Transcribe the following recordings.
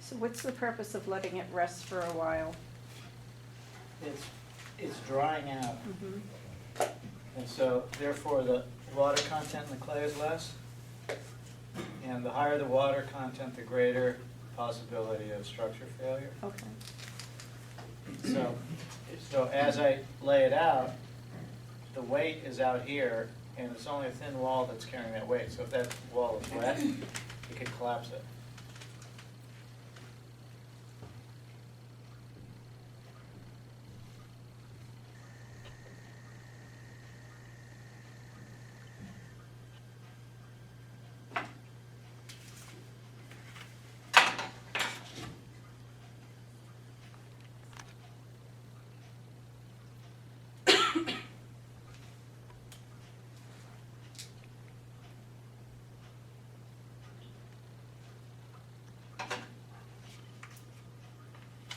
So what's the purpose of letting it rest for a while? It's drying out, Mhm. and so therefore the water content in the clay is less. And the higher the water content, the greater possibility of structure failure. Okay. So as I lay it out, the weight is out here, and it's only a thin wall that's carrying that weight. So if that wall is wet, it could collapse it.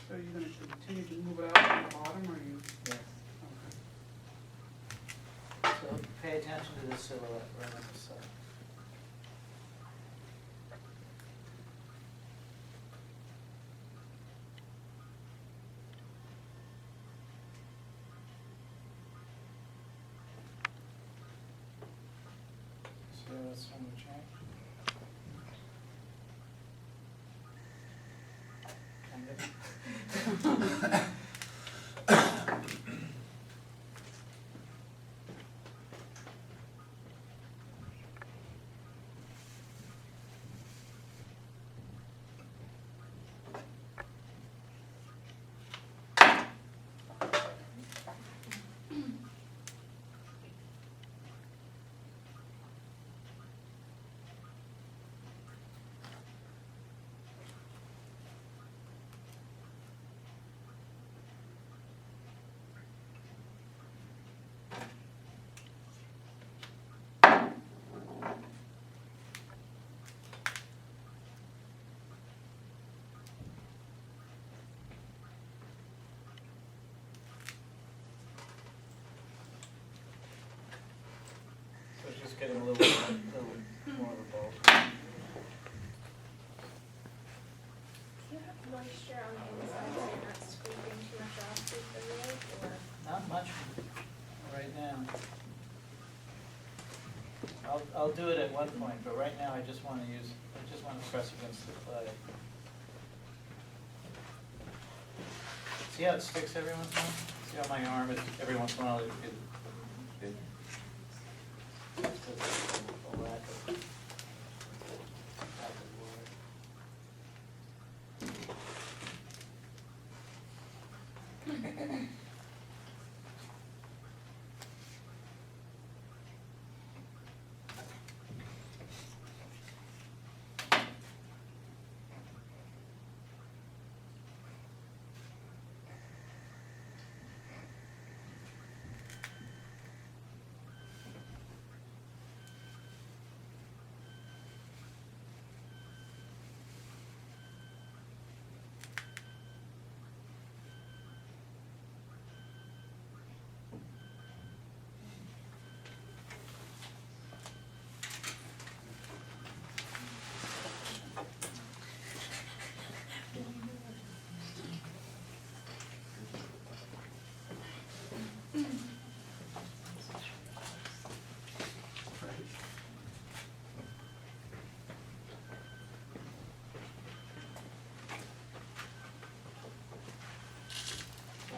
So you're gonna continue to move it out to the bottom, or you? Yeah. Okay. So pay attention to this silhouette right at the side. See how that's on the change? Kind of. So it's just getting a little more of a bulk. Do you have moisture on the inside so you're not squeezing too much off with the rake, or? Not much right now. I'll do it at one point, but right now I just want to press against the clay. See how it sticks every once in a while? See how my arm is, every once in a while it it's just a lack of water.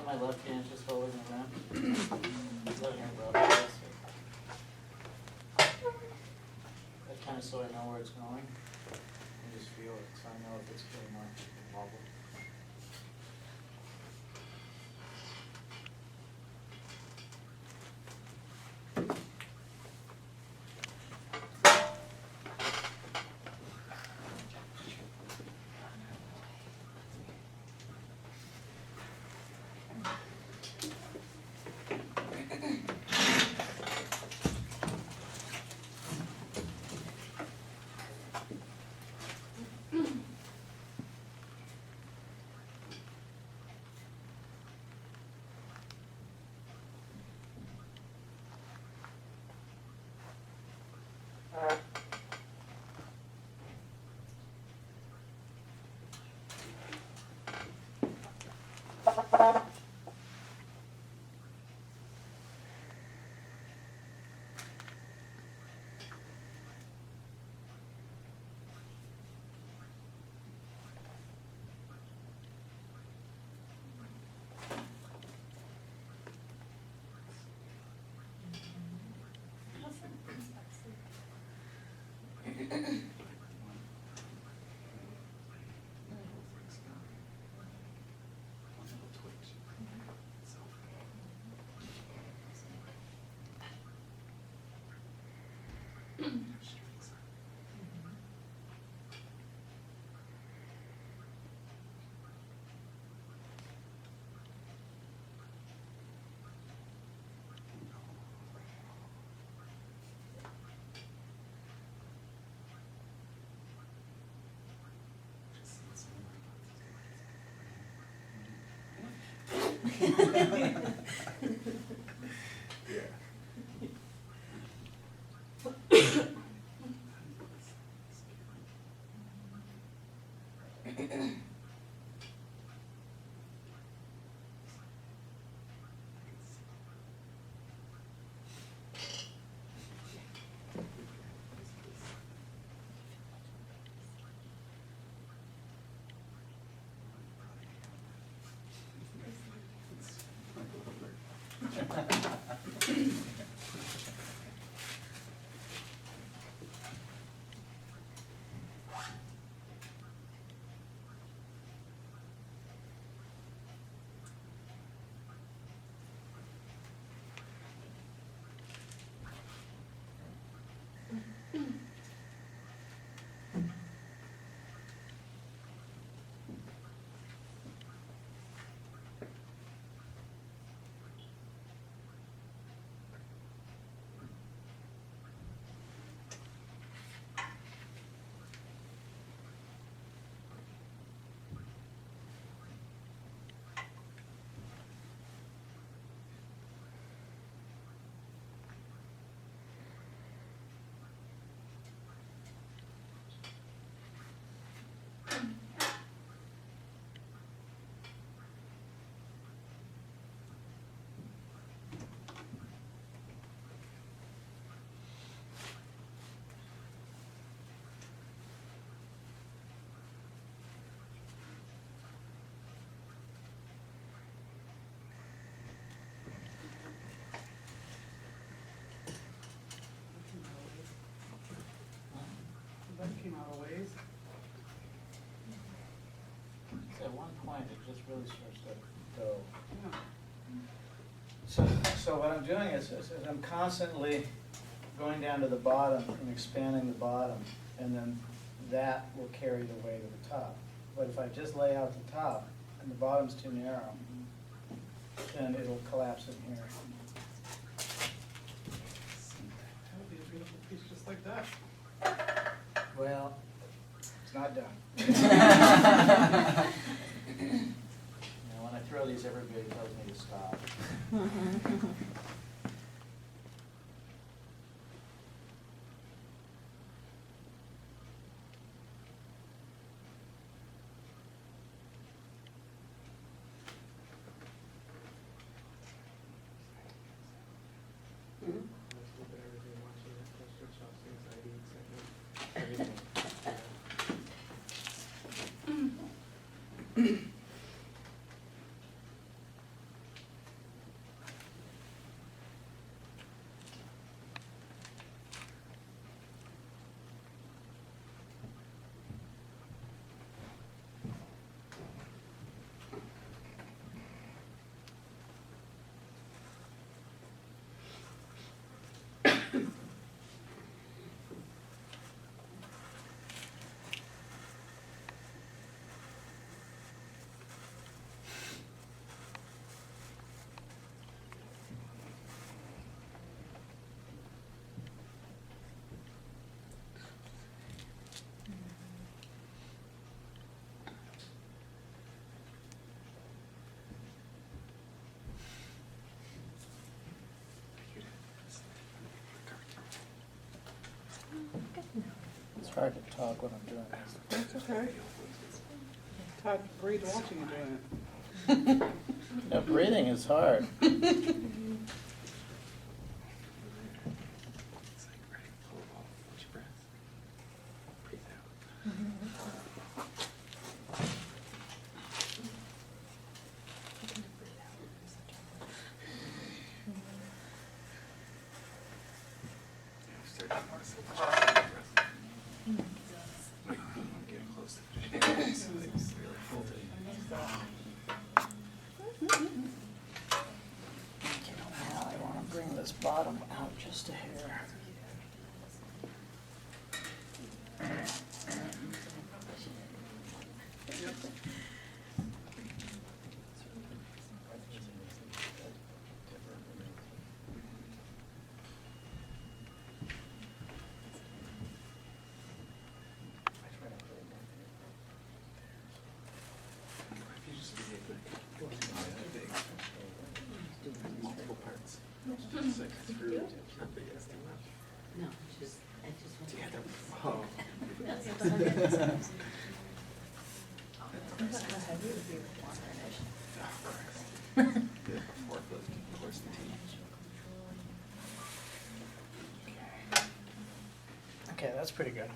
My left hand's just holding it around. Left hand above it. That kind of so I know where it's going. I just feel it, so I know if it's getting more wobble. That came out a ways. So at one point, it just really starts to go. Yeah. So what I'm doing is I'm constantly going down to the bottom and expanding the bottom, and then that will carry the way to the top. But if I just lay out the top and the bottom's too narrow, then it'll collapse in here. That would be a beautiful piece just like that. Well, it's not done. When I throw these, everybody tells me to stop. It's hard to talk when I'm doing this. That's okay. It's hard to breathe watching you doing it. Yeah, breathing is hard. Now I want to bring this bottom out just a hair. No, I just want to. Oh. Okay, that's pretty good.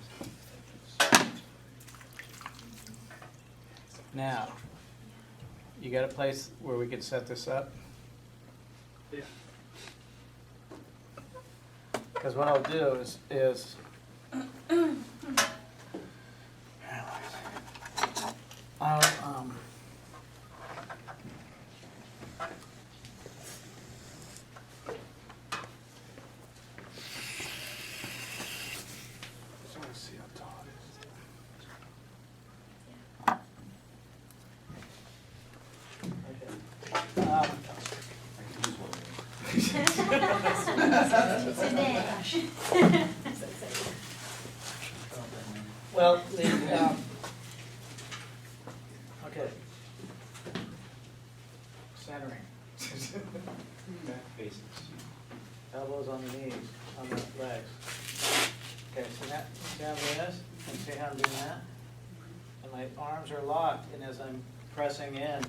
Now, you got a place where we could set this up? Yeah. Because what I'll do is I'll, Just want to see how tall it is. It's a dash. well, okay. Centering. Back faces. Elbows on the knees, on the legs. Okay, so now, see how I'm doing this? And see how I'm doing that? And my arms are locked, and as I'm pressing in,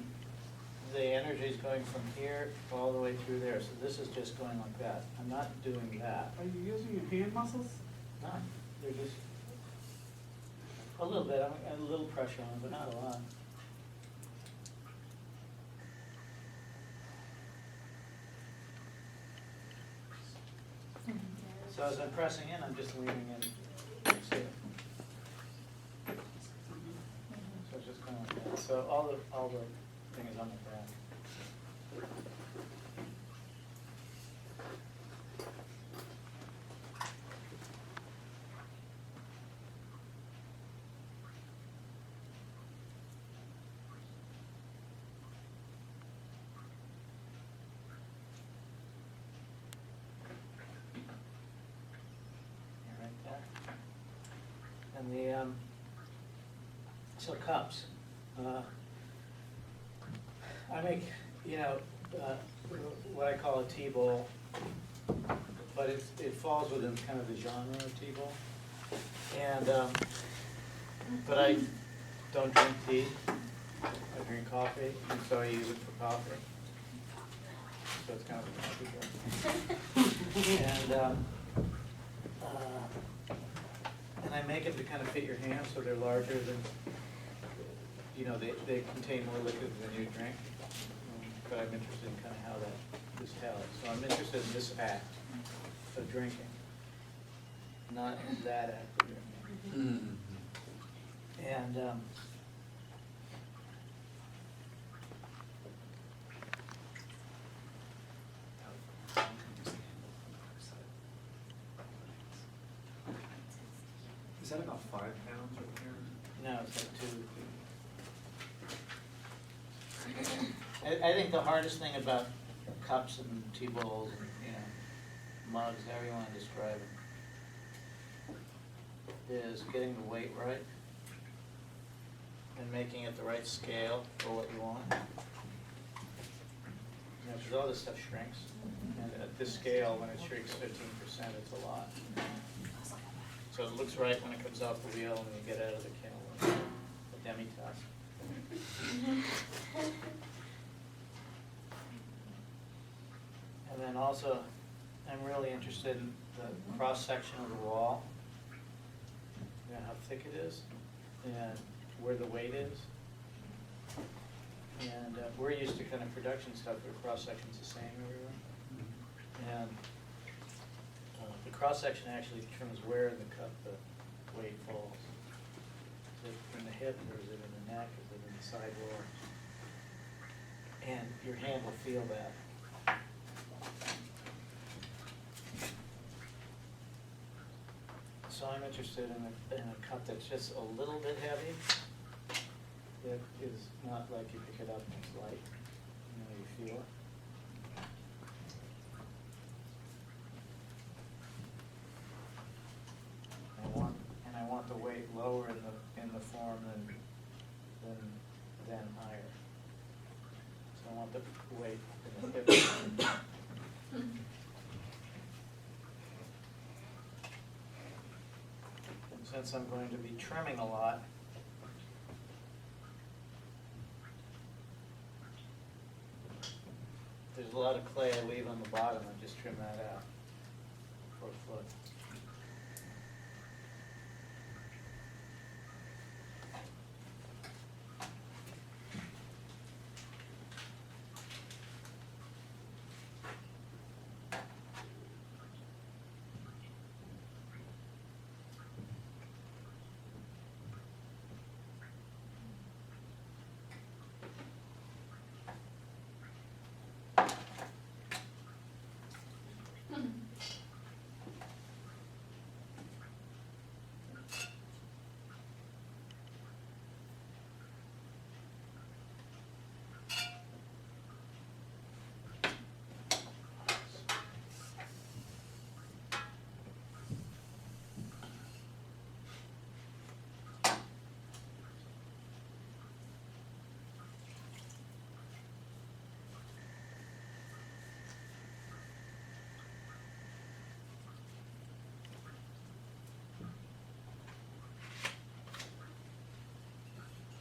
the energy is going from here all the way through there. So this is just going like that. I'm not doing that. Are you using your hand muscles? No, they're just a little bit, a little pressure on them, but not a lot. So as I'm pressing in, I'm just leaning in. See it? So it's just going like that. So all the thing is on the back. Right there. And the, so cups. I make, what I call a tea bowl, but it falls within kind of the genre of tea bowl. And, but I don't drink tea, I drink coffee, and so I use it for coffee. So it's kind of a coffee drink. And I make it to kind of fit your hands, so they're larger than, they contain more liquid than you drink. But I'm interested in kind of how this tells. So I'm interested in this act of drinking, not in that act of drinking. And Is that about 5 pounds right here? no, it's like 2. I think the hardest thing about cups and tea bowls and, mugs, however you want to describe it, is getting the weight right and making it the right scale for what you want. Because all this stuff shrinks, and at this scale, when it shrinks 15%, it's a lot. So it looks right when it comes off the wheel and you get out of the kennel, the demi-tasse. And then also, I'm really interested in the cross-section of the wall, how thick it is, and where the weight is. And we're used to kind of production stuff where cross-section's the same everywhere. And the cross-section actually determines where in the cup the weight falls. Is it in the hip, or is it in the neck, is it in the side wall? And your hand will feel that. So I'm interested in a cup that's just a little bit heavy, that is not like you pick it up and it's light, you feel it. I want the weight lower in the form than higher. So I want the weight in the hip. since I'm going to be trimming a lot, there's a lot of clay I leave on the bottom, I just trim that out for a foot.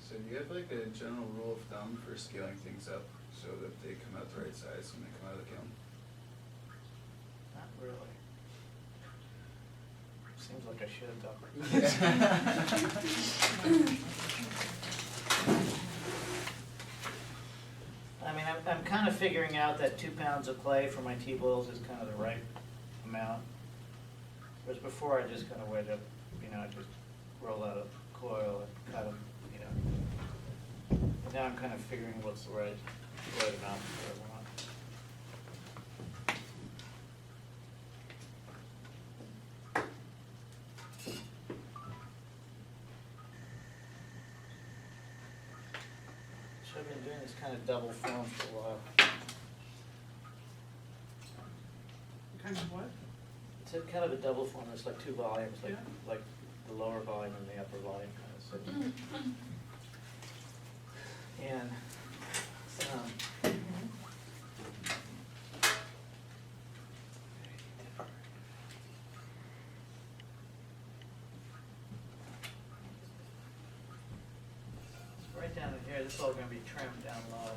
So do you have like a general rule of thumb for scaling things up so that they come out the right size when they come out of the kiln? Not really. Seems like I should have done. I mean, I'm kind of figuring out that 2 pounds of clay for my T-bowls is kind of the right amount. Whereas before I just kind of wedge up, I just roll out a coil and cut them, And now I'm kind of figuring what's the right amount for everyone. So I've been doing this kind of double form for a while. Kind of what? It's a kind of a double form, it's like 2 volumes, Yeah. like the lower volume and the upper volume kind of sitting. And, right down in here, this is all gonna be trimmed down low.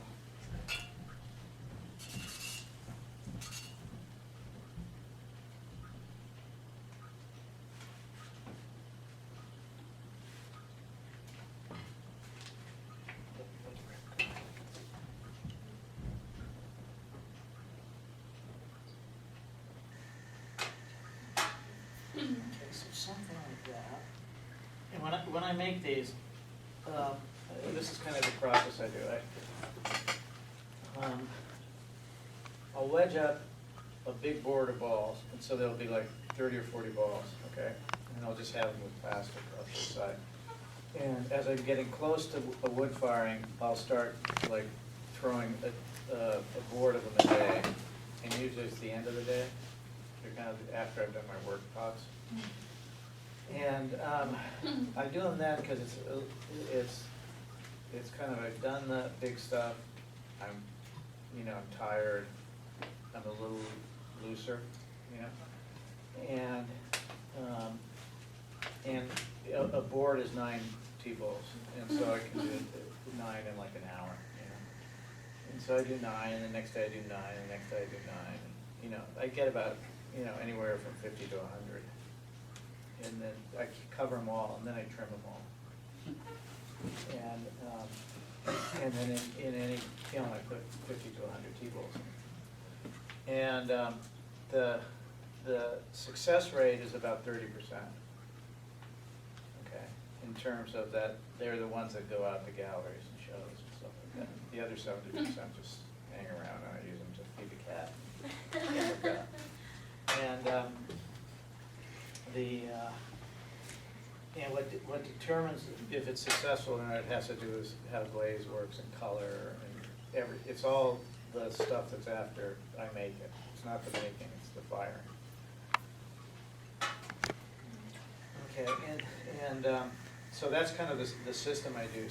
Okay, so something like that. And when I make these, this is kind of the process I do. I'll wedge up a big board of balls, and so there'll be like 30 or 40 balls, okay? And I'll just have them with plastic off the side. And as I'm getting close to a wood firing, I'll start like throwing a board of them a day. And usually it's the end of the day. They're kind of after I've done my work pots. And I do them then because it's kind of, I've done the big stuff. I'm tired. I'm a little looser, And a board is 9 T-bowls, and so I can do 9 in like an hour, And so I do 9, and the next day I do 9, and the next day I do 9. And, I get about, anywhere from 50 to 100. And then I cover them all, and then I trim them all. And then in any kiln I put 50 to 100 T-bowls. And the success rate is about 30%. Okay, in terms of that, they're the ones that go out to galleries and shows and stuff like that. The other 70% just hang around, and I use them to feed the cat. Stuff like that. And and what determines if it's successful or not, it has to do is how the glaze works and color and it's all the stuff that's after I make it. It's not the making, it's the firing. Okay, and so that's kind of the system I do.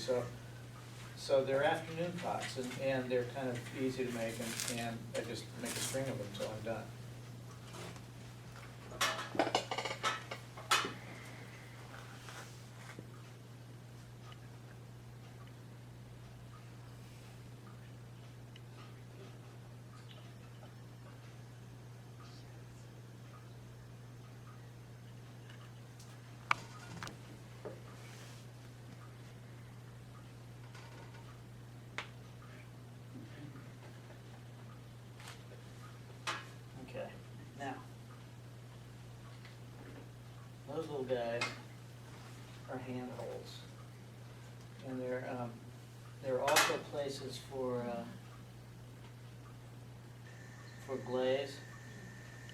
So they're afternoon pots and they're kind of easy to make and I just make a string of them until I'm done. those little guys are handholds. And there are also places for glaze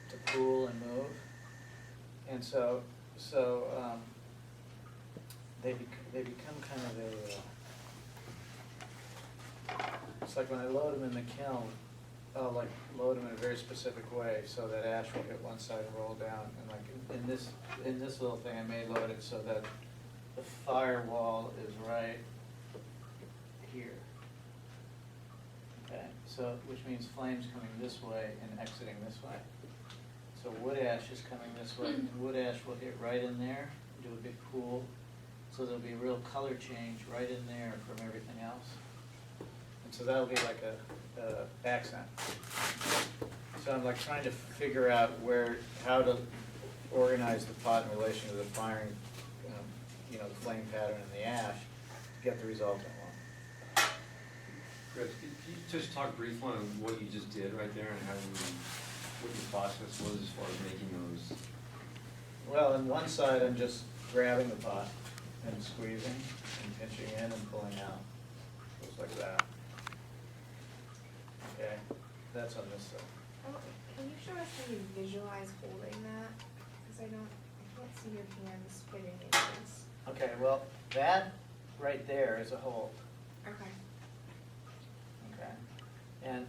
to cool and move. And so they become kind of it's like when I load them in the kiln, I'll like load them in a very specific way so that ash will hit one side and roll down. And like in this little thing, I may load it so that the firewall is right here. Okay, so, which means flames coming this way and exiting this way. So wood ash is coming this way, and wood ash will hit right in there, do a big pool. So there'll be a real color change right in there from everything else. And so that'll be like a accent. So I'm like trying to figure out how to organize the pot in relation to the firing, the flame pattern and the ash to get the result I want. Rich, could you just talk briefly on what you just did right there and what your process was as far as making those? Well, on one side, I'm just grabbing the pot and squeezing and pinching in and pulling out. Just like that. Okay, that's on this side. Can you show us how you visualize holding that? Because I can't see your hands fitting in this. Okay, well, that right there is a hold. Okay. Okay, and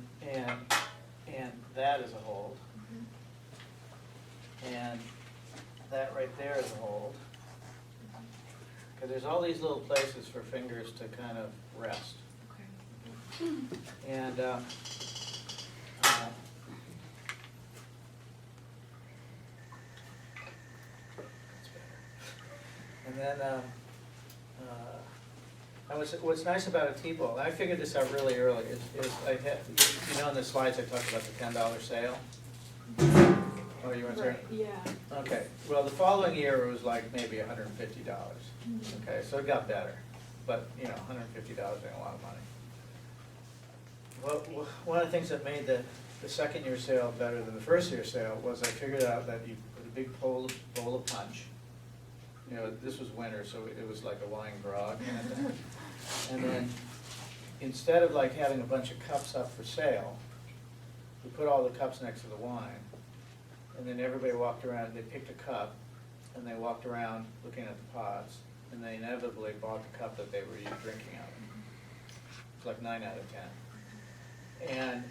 that is a hold, and that right there is a hold. Because there's all these little places for fingers to kind of rest. Okay. And then what's nice about a T-bowl, and I figured this out really early, is I had, in the slides I talked about the $10 sale? Oh, you weren't there? Yeah. Okay, well, the following year it was like maybe $150. Okay, so it got better, but $150 ain't a lot of money. Well, one of the things that made the second year sale better than the first year sale was I figured out that you put a big bowl of punch. This was winter, so it was like a wine grog. And then instead of like having a bunch of cups up for sale, we put all the cups next to the wine. And then everybody walked around, they picked a cup, and they walked around looking at the pots, and they inevitably bought the cup that they were drinking out of. It's like 9 out of 10. And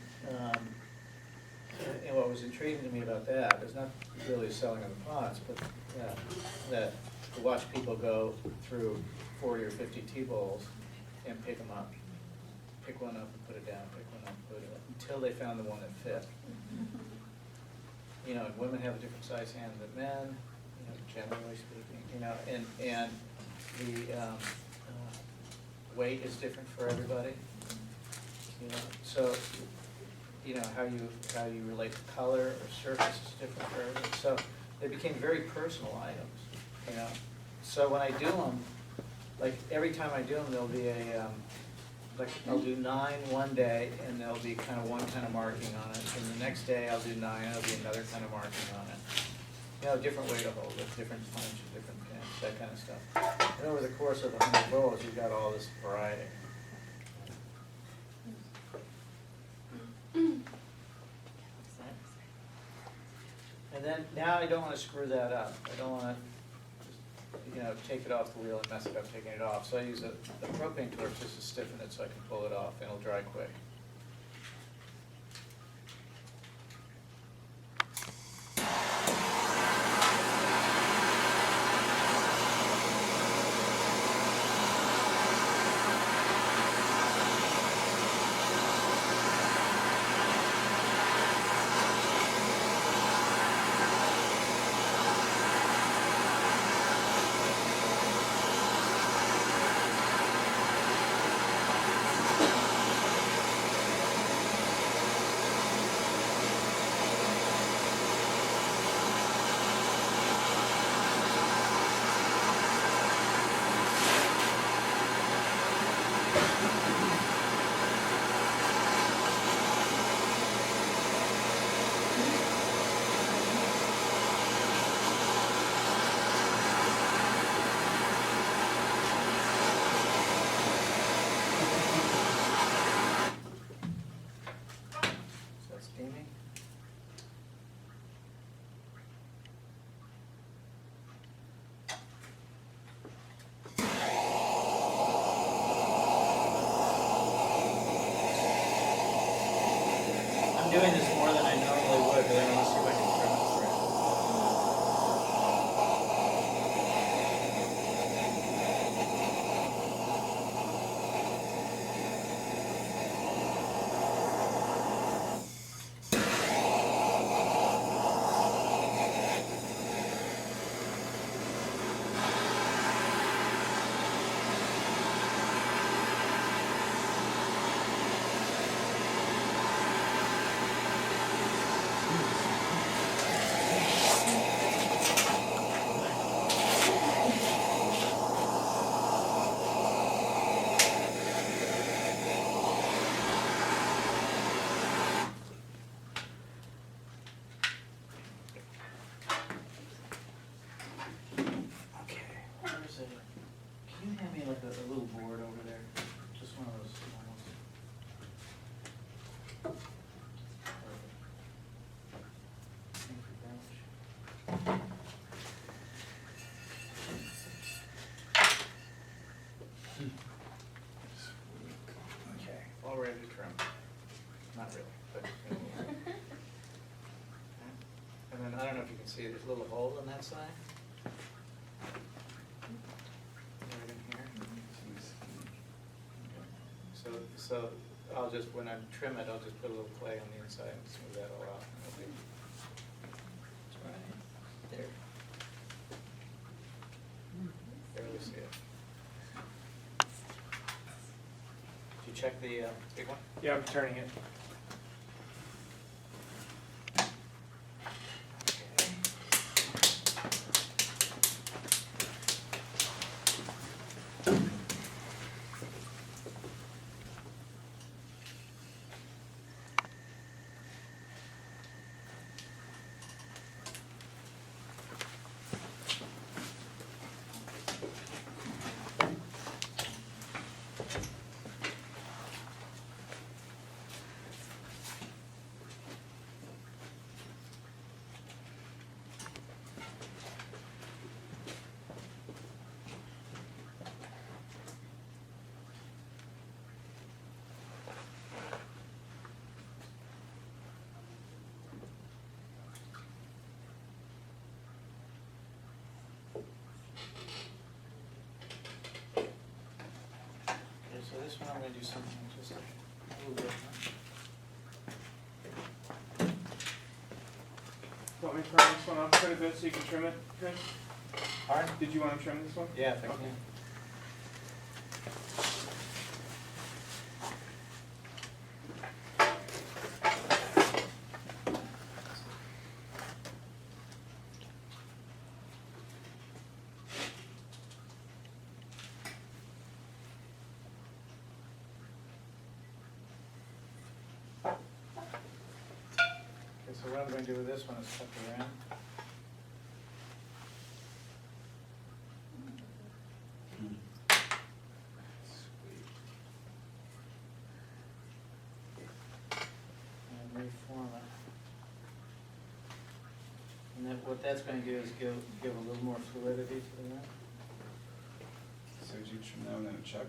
what was intriguing to me about that is not really selling of the pots, but that to watch people go through 40 or 50 tea bowls and pick them up. Pick one up and put it down, pick one up and put it up, until they found the one that fit. And women have a different size hand than men, generally speaking, and the weight is different for everybody. So, how you relate to color or surface is different for everybody. So they became very personal items, So when I do them, like every time I do them, there'll be I'll do 9 one day, and there'll be kind of one kind of marking on it. And the next day I'll do 9, and there'll be another kind of marking on it. Different way to hold it, different punch, different pins, that kind of stuff. And over the course of 100 bowls, you've got all this variety. And then, now I don't want to screw that up. I don't want to take it off the wheel and mess it up taking it off. So I use a propane torch just to stiffen it so I can pull it off, and it'll dry quick. Can you hand me like a little board over there? Just one of those small ones. Perfect. Thank you very much. Okay, all ready to trim. Not really, but. And then, I don't know if you can see, there's a little hole in that side. Right in here. So I'll just, when I trim it, I'll just put a little clay on the inside and smooth that all out. Okay. Right there. Barely see it. Did you check the big one? Yeah, I'm turning it. Okay, so this one I'm gonna do something just a little different. Want me to turn this one off quite a bit so you can trim it, Chris? Pardon? Did you want to trim this one? Yeah, if I Okay. can. Okay, so what I'm going to do with this one is cut the rim. And reform it. And then what that's going to do is give a little more fluidity to the rim. So did you trim that one in a chuck?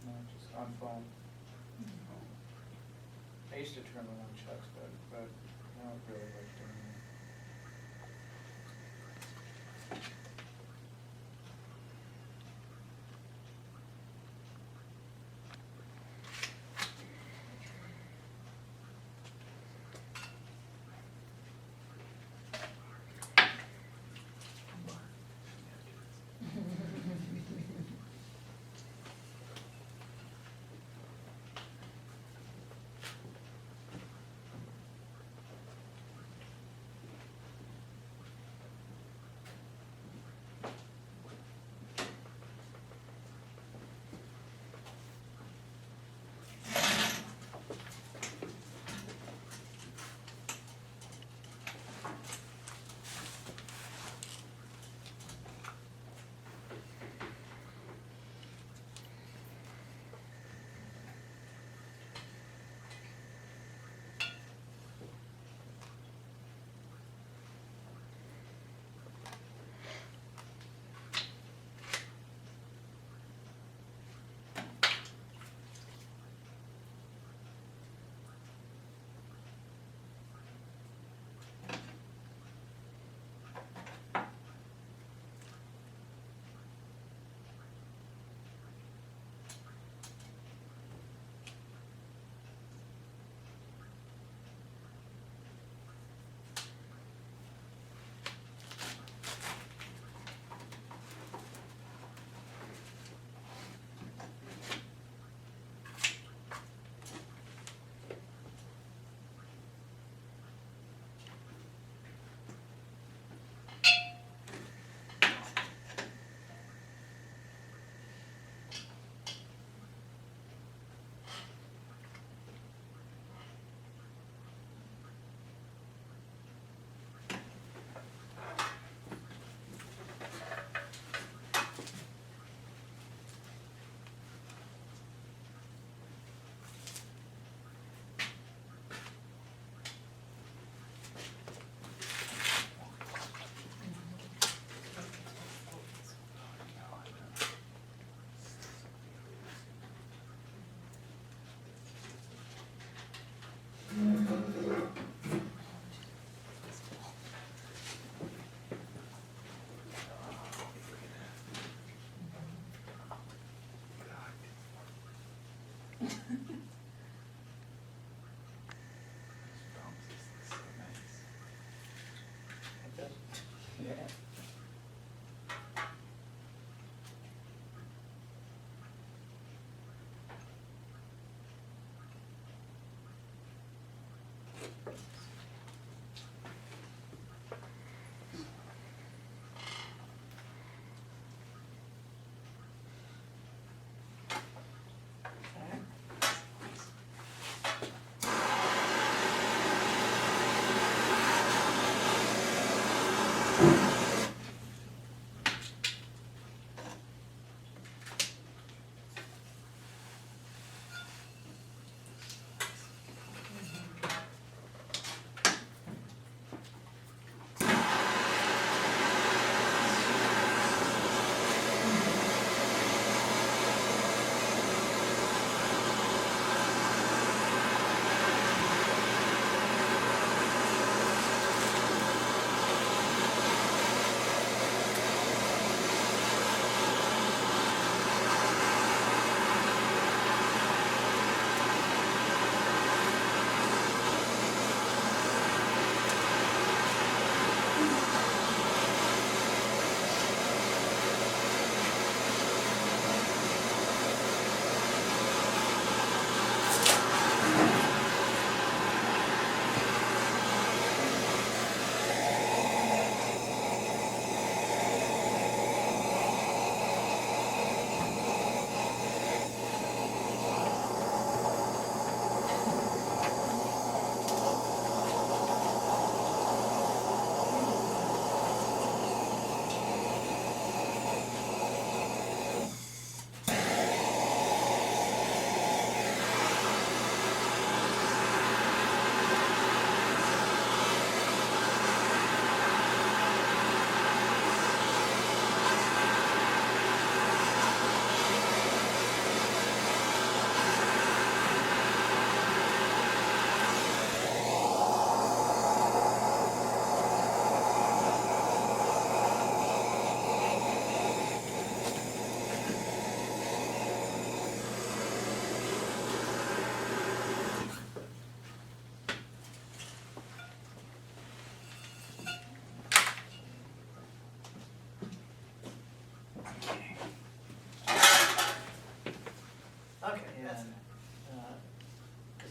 No, just on foam. I used to trim them on chucks, but I don't really like doing that.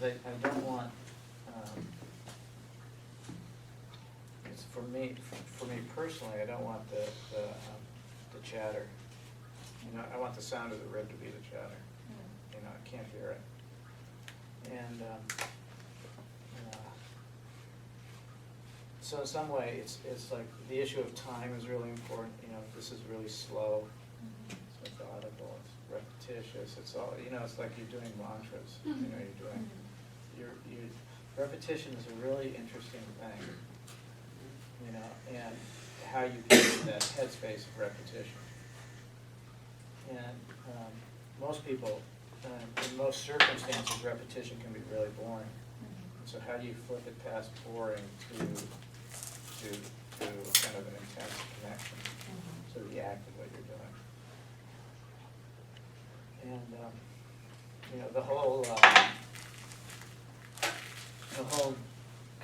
'cause I don't want, it's for me personally, I don't want the chatter. You know, I want the sound of the rib to be the chatter. You know, I can't hear it. And, so in some way, it's like, the issue of time is really important, you know, this is really slow, it's methodical, it's repetitious, it's all, you know, it's like you're doing mantras, you know, repetition is a really interesting thing, you know, and how you get into that headspace of repetition. And most people, in most circumstances, repetition can be really boring. So how do you flip it past boring to kind of an intense connection to the act of what you're doing? And you know, the whole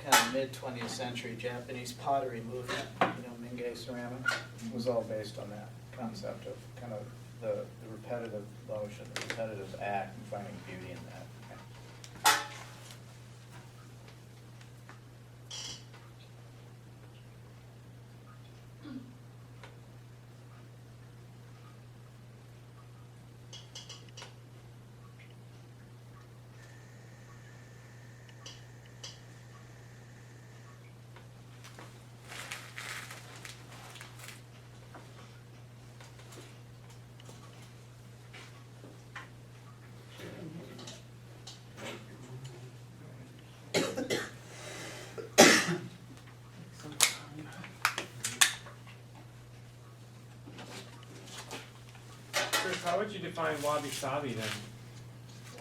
kind of mid-20th century Japanese pottery movement, you know, Mingei ceramics, was all based on that concept of kind of the repetitive motion, the repetitive act, and finding beauty in that. Chris, how would you define wabi-sabi then?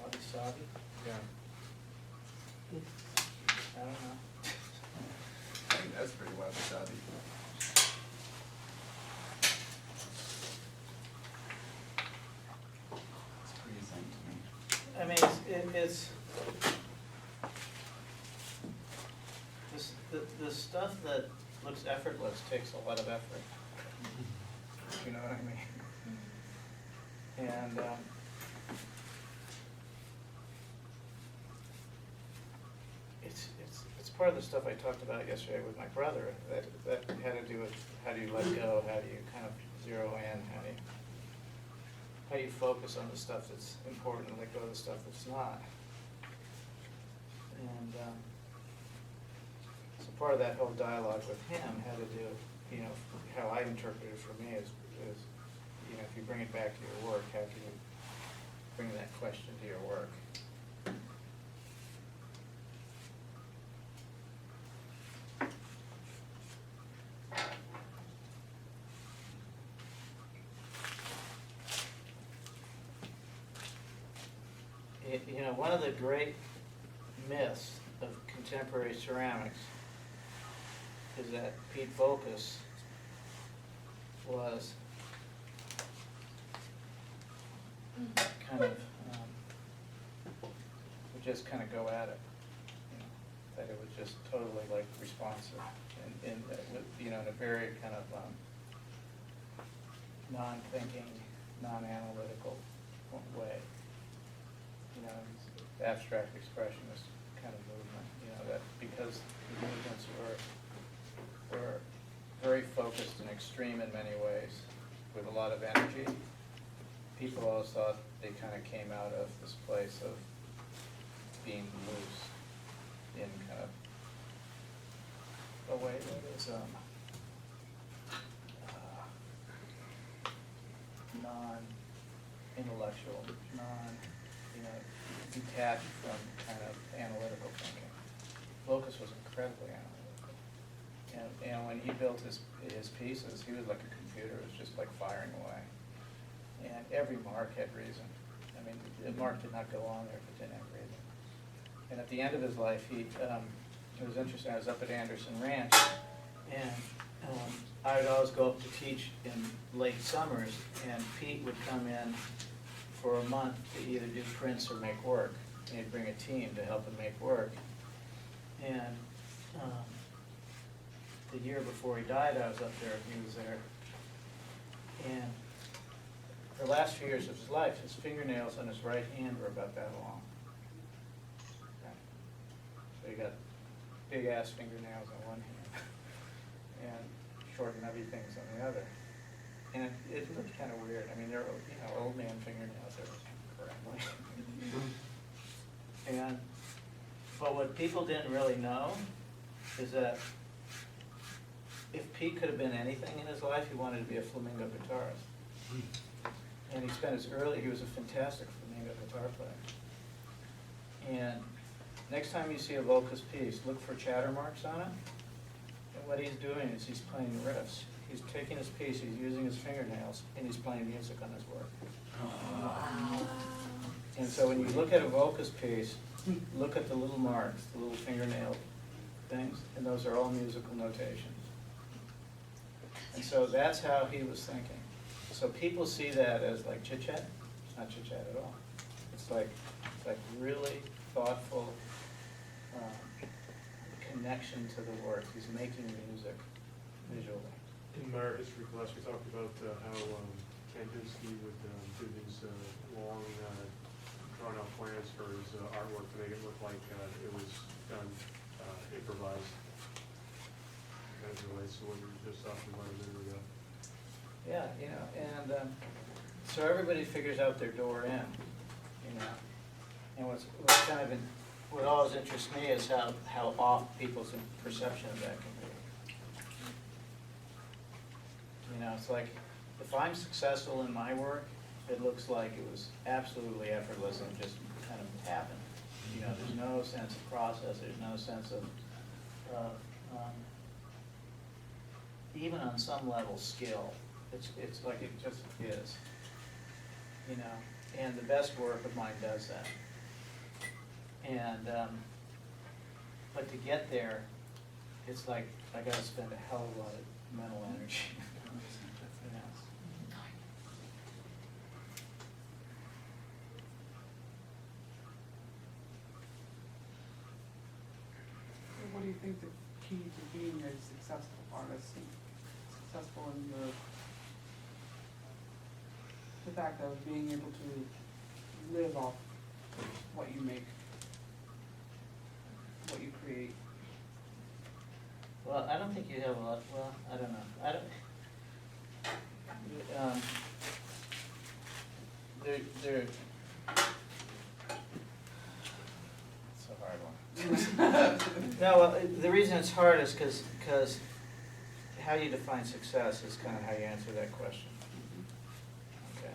Wabi-sabi? Yeah. I don't know. I think that's pretty wabi-sabi. It's pretty zen to me. I mean, it's the stuff that looks effortless takes a lot of effort. You know what I mean? And it's part of the stuff I talked about yesterday with my brother that had to do with how do you let go, how do you kind of zero in, how do you focus on the stuff that's important and let go of the stuff that's not. And so part of that whole dialogue with him had to do, you know, I interpret it for me is, you know, if you bring it back to your work, how can you bring that question to your work? You know, one of the great myths of contemporary ceramics is that Pete Voulkos was kind of, would just kind of go at it, you know, that it was just totally like responsive in you know, in a very kind of non-thinking, non-analytical way. You know, abstract expressionist kind of movement, you know, that because the movements were very focused and extreme in many ways, with a lot of energy, people always thought they kind of came out of this place of being loose in kind of a way that is non-intellectual, you know, detached from kind of analytical thinking. Voulkos was incredibly analytical. And when he built his pieces, he was like a computer. It was just like firing away. And every mark had reason. I mean, the mark did not go on there if it didn't have reason. And at the end of his life, it was interesting, I was up at Anderson Ranch, and I would always go up to teach in late summers, and Pete would come in for a month to either do prints or make work. And he'd bring a team to help him make work. And the year before he died, I was up there, he was there. And for the last few years of his life, his fingernails on his right hand were about that long. Okay. So he got big ass fingernails on one hand and short and nubby things on the other. And it looked kind of weird. I mean, they're, you know, old man fingernails, they're friendly. But what people didn't really know is that if Pete could have been anything in his life, he wanted to be a flamenco guitarist. And he spent he was a fantastic flamenco guitar player. And next time you see a Voulkos piece, look for chatter marks on it. And what he's doing is he's playing riffs. He's taking his piece, he's using his fingernails, and he's playing music on his work. Wow. And so when you look at a Voulkos piece, look at the little marks, the little fingernail things, and those are all musical notations. And so that's how he was thinking. So people see that as like chit-chat. It's not chit-chat at all. It's like really thoughtful connection to the work. He's making music visually. In our history class, we talked about how Kandinsky would do these long, drawn-out plans for his artwork to make it look like it was done improvised. Kind of relates to what we were just talking about a minute ago. Yeah, you know, and so everybody figures out their door in, you know. And what's kind of what always interests me is how off people's perception of that can be. You know, it's like, if I'm successful in my work, it looks like it was absolutely effortless and just kind of happened. You know, there's no sense of process, there's no sense of, even on some level, skill. It's like it just is. You know, and the best work of mine does that. And, but to get there, it's like, I gotta spend a hell of a lot of mental energy. You know. What do you think the key to being a successful artist and successful in the fact of being able to live off what you make, what you create? Well, I don't think you have a lot, well, I don't know. I don't, it's a hard one. No, well, the reason it's hard is because how you define success is kind of how you answer that question. Okay.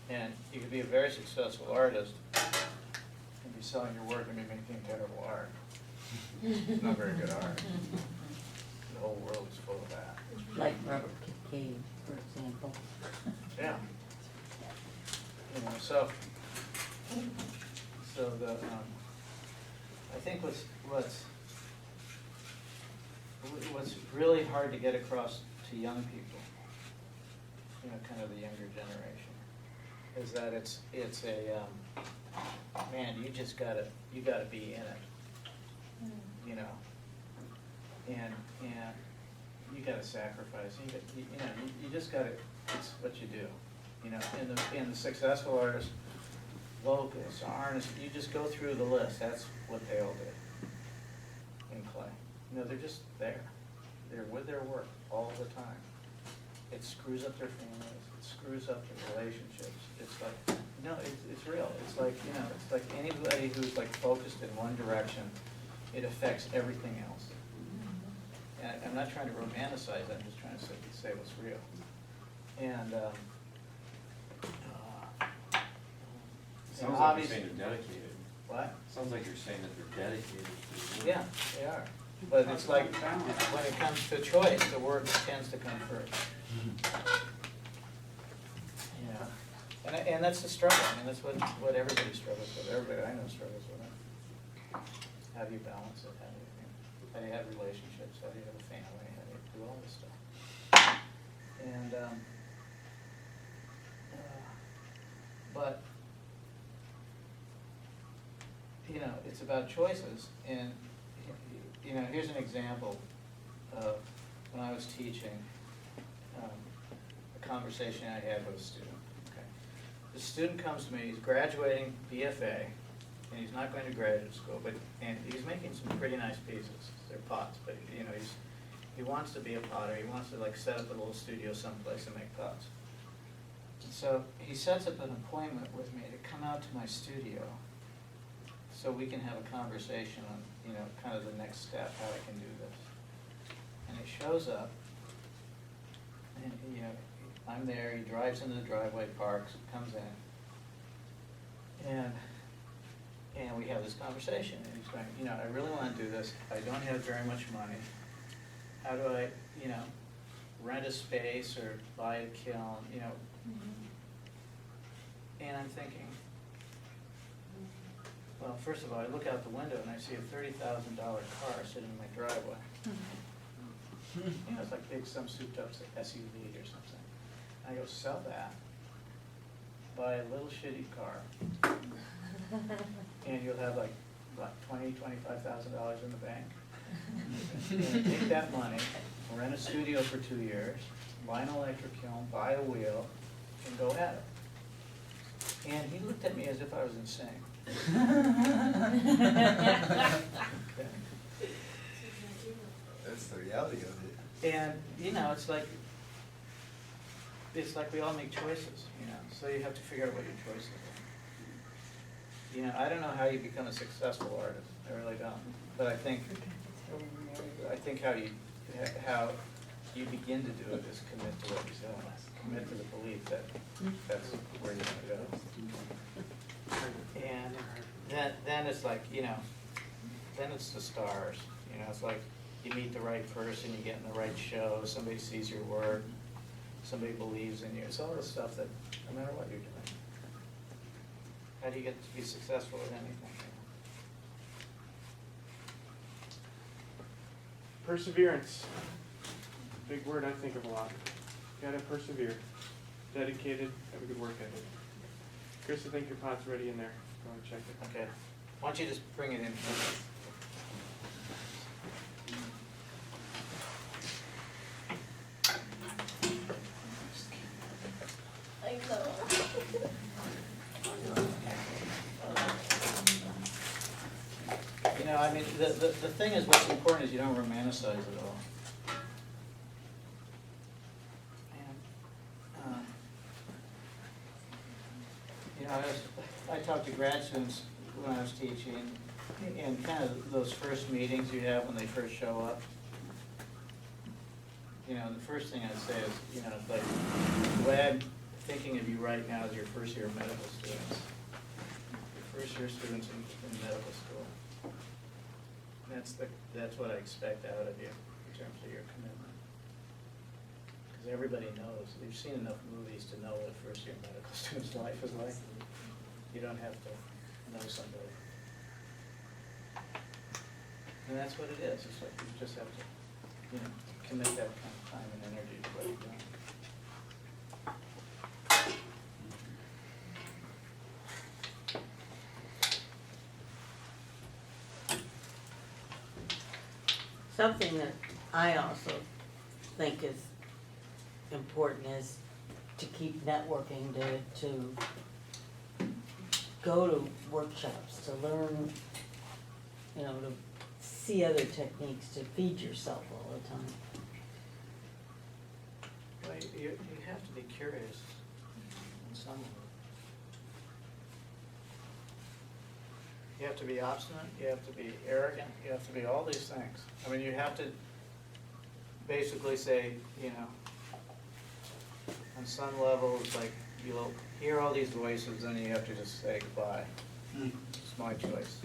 And you could be a very successful artist and be selling your work and be making terrible art. It's not very good art. The whole world is full of that. Like Robert Cave, for example. Yeah. You know, so the, I think what's really hard to get across to young people, you know, kind of the younger generation, is that it's a, man, you gotta be in it, you know, and you gotta sacrifice, you just gotta, it's what you do, you know, in the successful artists, vocalists, artists, you just go through the list, that's what they all did in clay. You know, they're just there. They're with their work all the time. It screws up their families, it screws up their relationships. It's like, no, it's real. It's like, you know, it's like anybody who's like focused in one direction, it affects everything else. And I'm not trying to romanticize it, I'm just trying to say what's real. And, Sounds like you're obviously, saying they're dedicated. what? Sounds like you're saying that they're dedicated to the work. Yeah, they are. But it's like, when it comes to choice, the work tends to come first. You know, and that's the struggle. I mean, that's what everybody struggles with. Everybody I know struggles with it. How do you balance it? How do you have relationships? How do you have a family? How do you do all this stuff? And, but, you know, it's about choices. And, you know, here's an example of when I was teaching, a conversation I had with a student. Okay. The student comes to me, he's graduating BFA, and he's not going to graduate school, and he's making some pretty nice pieces. They're pots, but you know, he wants to be a potter. He wants to like set up a little studio someplace and make pots. And so he sets up an appointment with me to come out to my studio so we can have a conversation on, you know, kind of the next step, how I can do this. And he shows up, and, you know, I'm there, he drives into the driveway, parks, comes in, and we have this conversation, and he's going, you know, I really want to do this, I don't have very much money, how do I, you know, rent a space or buy a kiln, you know, and I'm thinking, well, first of all, I look out the window and I see a $30,000 car sitting in my driveway. You know, it's like big, some souped up SUV or something. I go, sell that, buy a little shitty car, and you'll have like, what, $20,000, $25,000 in the bank? And take that money, rent a studio for 2 years, buy an electric kiln, buy a wheel, and go at it. And he looked at me as if I was insane. Okay. That's the reality of it. And, you know, it's like we all make choices, you know, so you have to figure out what your choices are. You know, I don't know how you become a successful artist, I really don't, but I think how you begin to do it is commit to what you're doing, commit to the belief that that's where you're gonna go. And then it's like, you know, then it's the stars, you know, it's like you meet the right person, you get in the right show, somebody sees your work, somebody believes in you, it's all the stuff that, no matter what you're doing. How do you get to be successful at anything? Perseverance. Big word I think of a lot. Gotta persevere. Dedicated, have a good work ethic. Chris, I think your pot's ready in there. Go and check it. Okay, why don't you just bring it in? I know. You know, I mean, the thing is, what's important is you don't romanticize it all. And, you know, I talked to grad students when I was teaching, and kind of those first meetings you have when they first show up. you know, the first thing I'd say is, you know, like, the way I'm thinking of you right now is your first year medical students. Your first year students in medical school. That's what I expect out of you in terms of your commitment. Because everybody knows, you've seen enough movies to know what a first year medical student's life is like. You don't have to know somebody. And that's what it is, it's like you just have to, you know, commit that kind of time and energy to what you're doing. Something that I also think is important is to keep networking, to go to workshops, to learn, you know, to see other techniques, to feed yourself all the time. Well, you have to be curious in some way. You have to be obstinate, you have to be arrogant, you have to be all these things. I mean, you have to basically say, you know, on some level, it's like you'll hear all these voices, and you have to just say goodbye. It's my choice.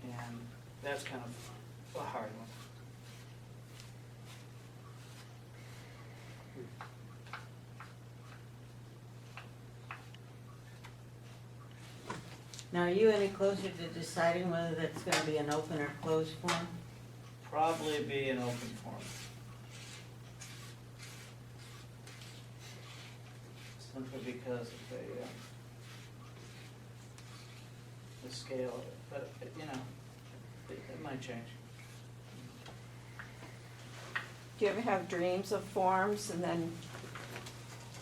And that's kind of a hard one. Now, are you any closer to deciding whether that's gonna be an open or closed forum? Probably be an open forum. Simply because of the scale of it, but, you know, it might change. Do you ever have dreams of forms and then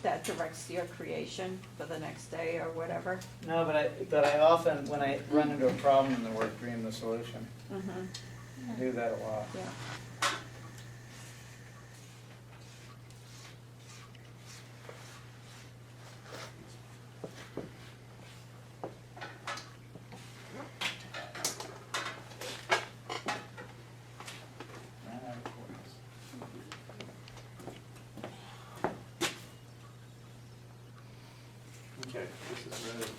that directs your creation for the next day or whatever? No, but I often, when I run into a problem in the work, dream the solution. Mm-hmm, I do that a lot. yeah. Ran out of quarters. Okay, this is ready.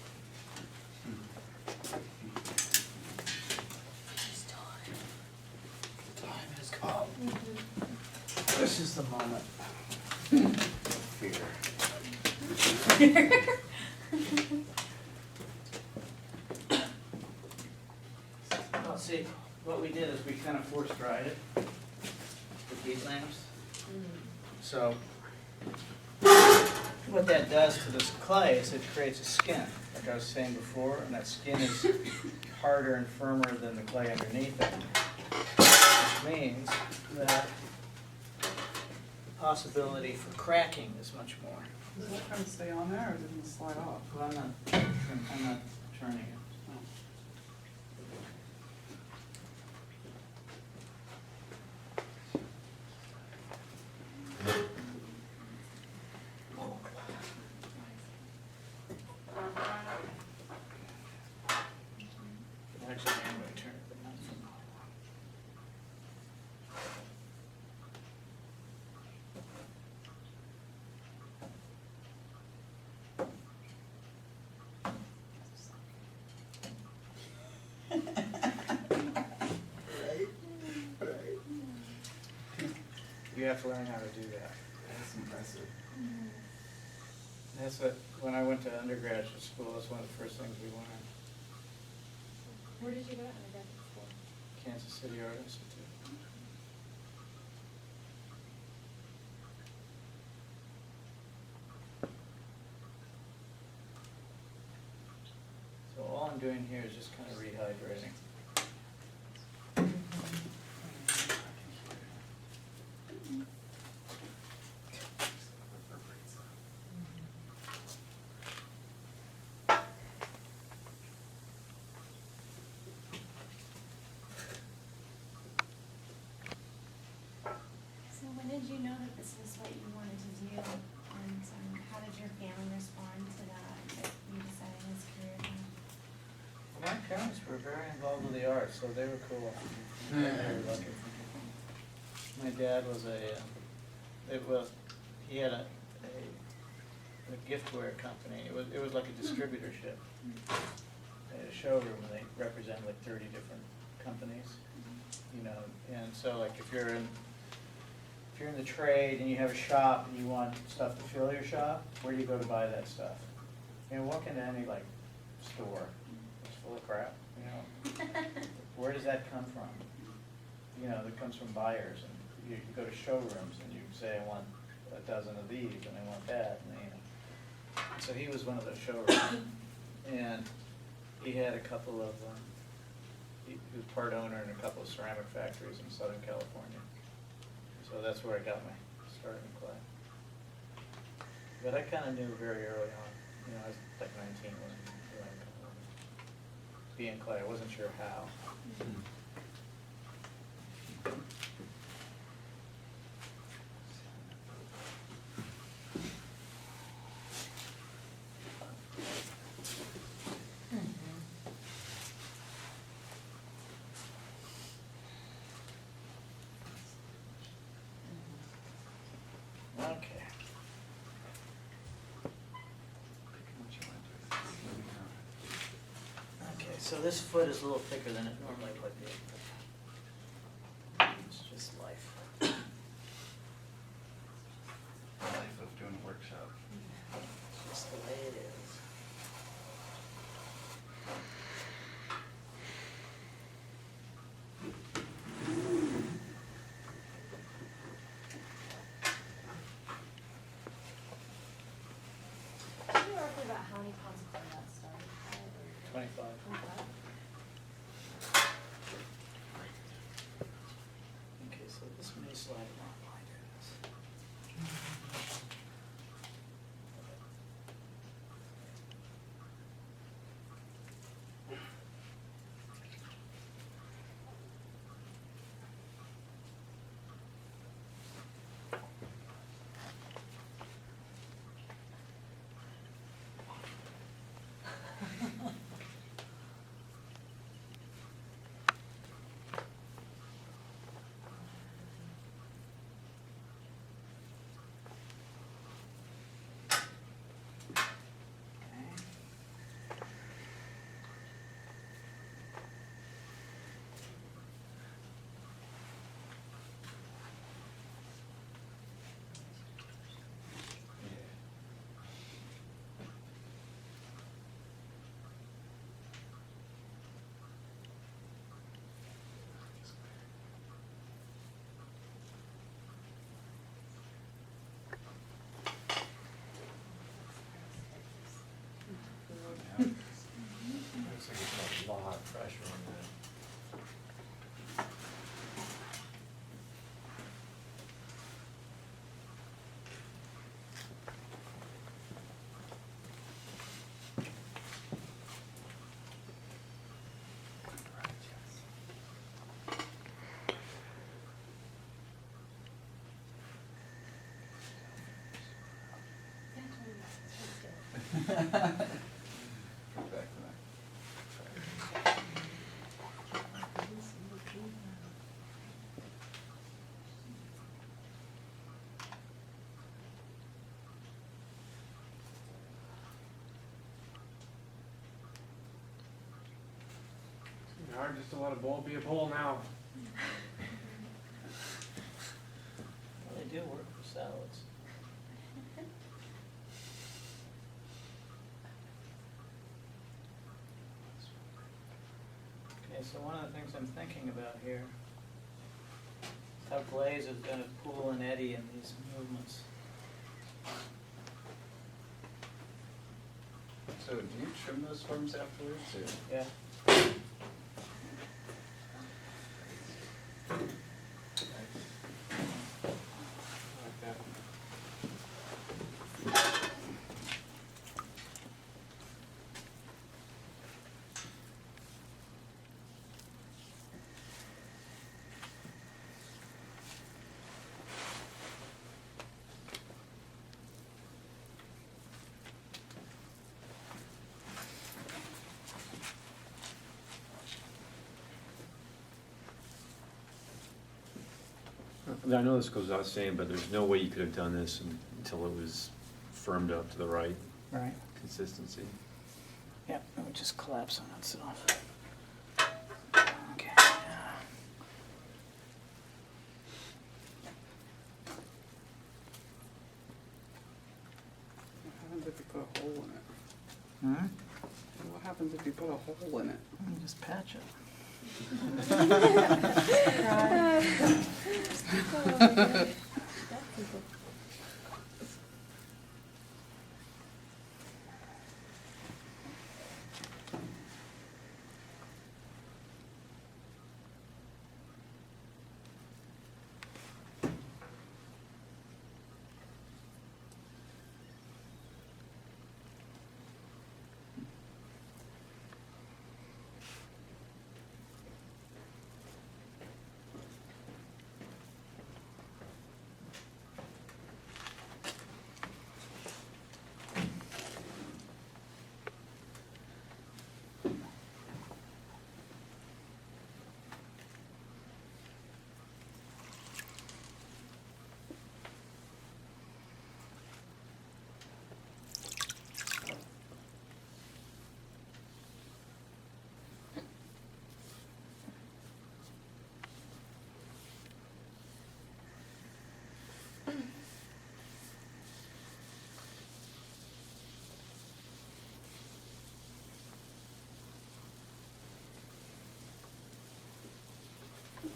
The time has come. This is the moment. Fear. Well, see, what we did is we kind of force dried it with heat lamps. So what that does to this clay is it creates a skin, like I was saying before, and that skin is harder and firmer than the clay underneath it, which means that the possibility for cracking is much more. Does that kind of stay on there, or does it slide off? Well, I'm not turning it. Actually, I'm going to turn it, but not so much. You have to learn how to do that. That's impressive. That's what, when I went to undergraduate school, that's one of the first things we learned. Where did you go to undergraduate school? Kansas City Art Institute. So all I'm doing here is just kind of rehydrating. So when did you know that this was what you wanted to do, and how did your family respond to that you decided this career path? My parents were very involved with the arts, so they were cool. They were lucky. My dad was he had a giftware company. It was like a distributorship. They had a showroom and they represented like 30 different companies, you know. And so like if you're in the trade and you have a shop and you want stuff to fill your shop, where do you go to buy that stuff? You know, walk into any like store, it's full of crap, you know. Where does that come from? You know, that comes from buyers, and you go to showrooms and you say, I want a dozen of these and I want that, and you know. So he was one of those showrooms, and he had a couple of, he was part owner in a couple of ceramic factories in Southern California. So that's where I got my start in clay. But I kind of knew very early on, you know, I was like 19 when I be in clay. I wasn't sure how. Okay. Okay, so this foot is a little thicker than it normally would be. It's just life. Life of doing a workshop. It's just the way it is. Can you roughly about how many pounds of clay that started at, or? 25. 25? Okay, so this may slide along like this. Looks like it's a lot of pressure on that. Go back to that. It's hard just to let a bowl be a bowl now. Well, they do work for salads. Okay, so one of the things I'm thinking about here is how glaze is going to pool and eddy in these movements. So do you trim those forms afterwards, or? Yeah. Like that. I know this goes without saying, but there's no way you could have done this until it was firmed up to the right Right. consistency. Yeah, it would just collapse on itself. Okay. What happens if you put a hole in it? Hmm? What happens if you put a hole in it? You just patch it.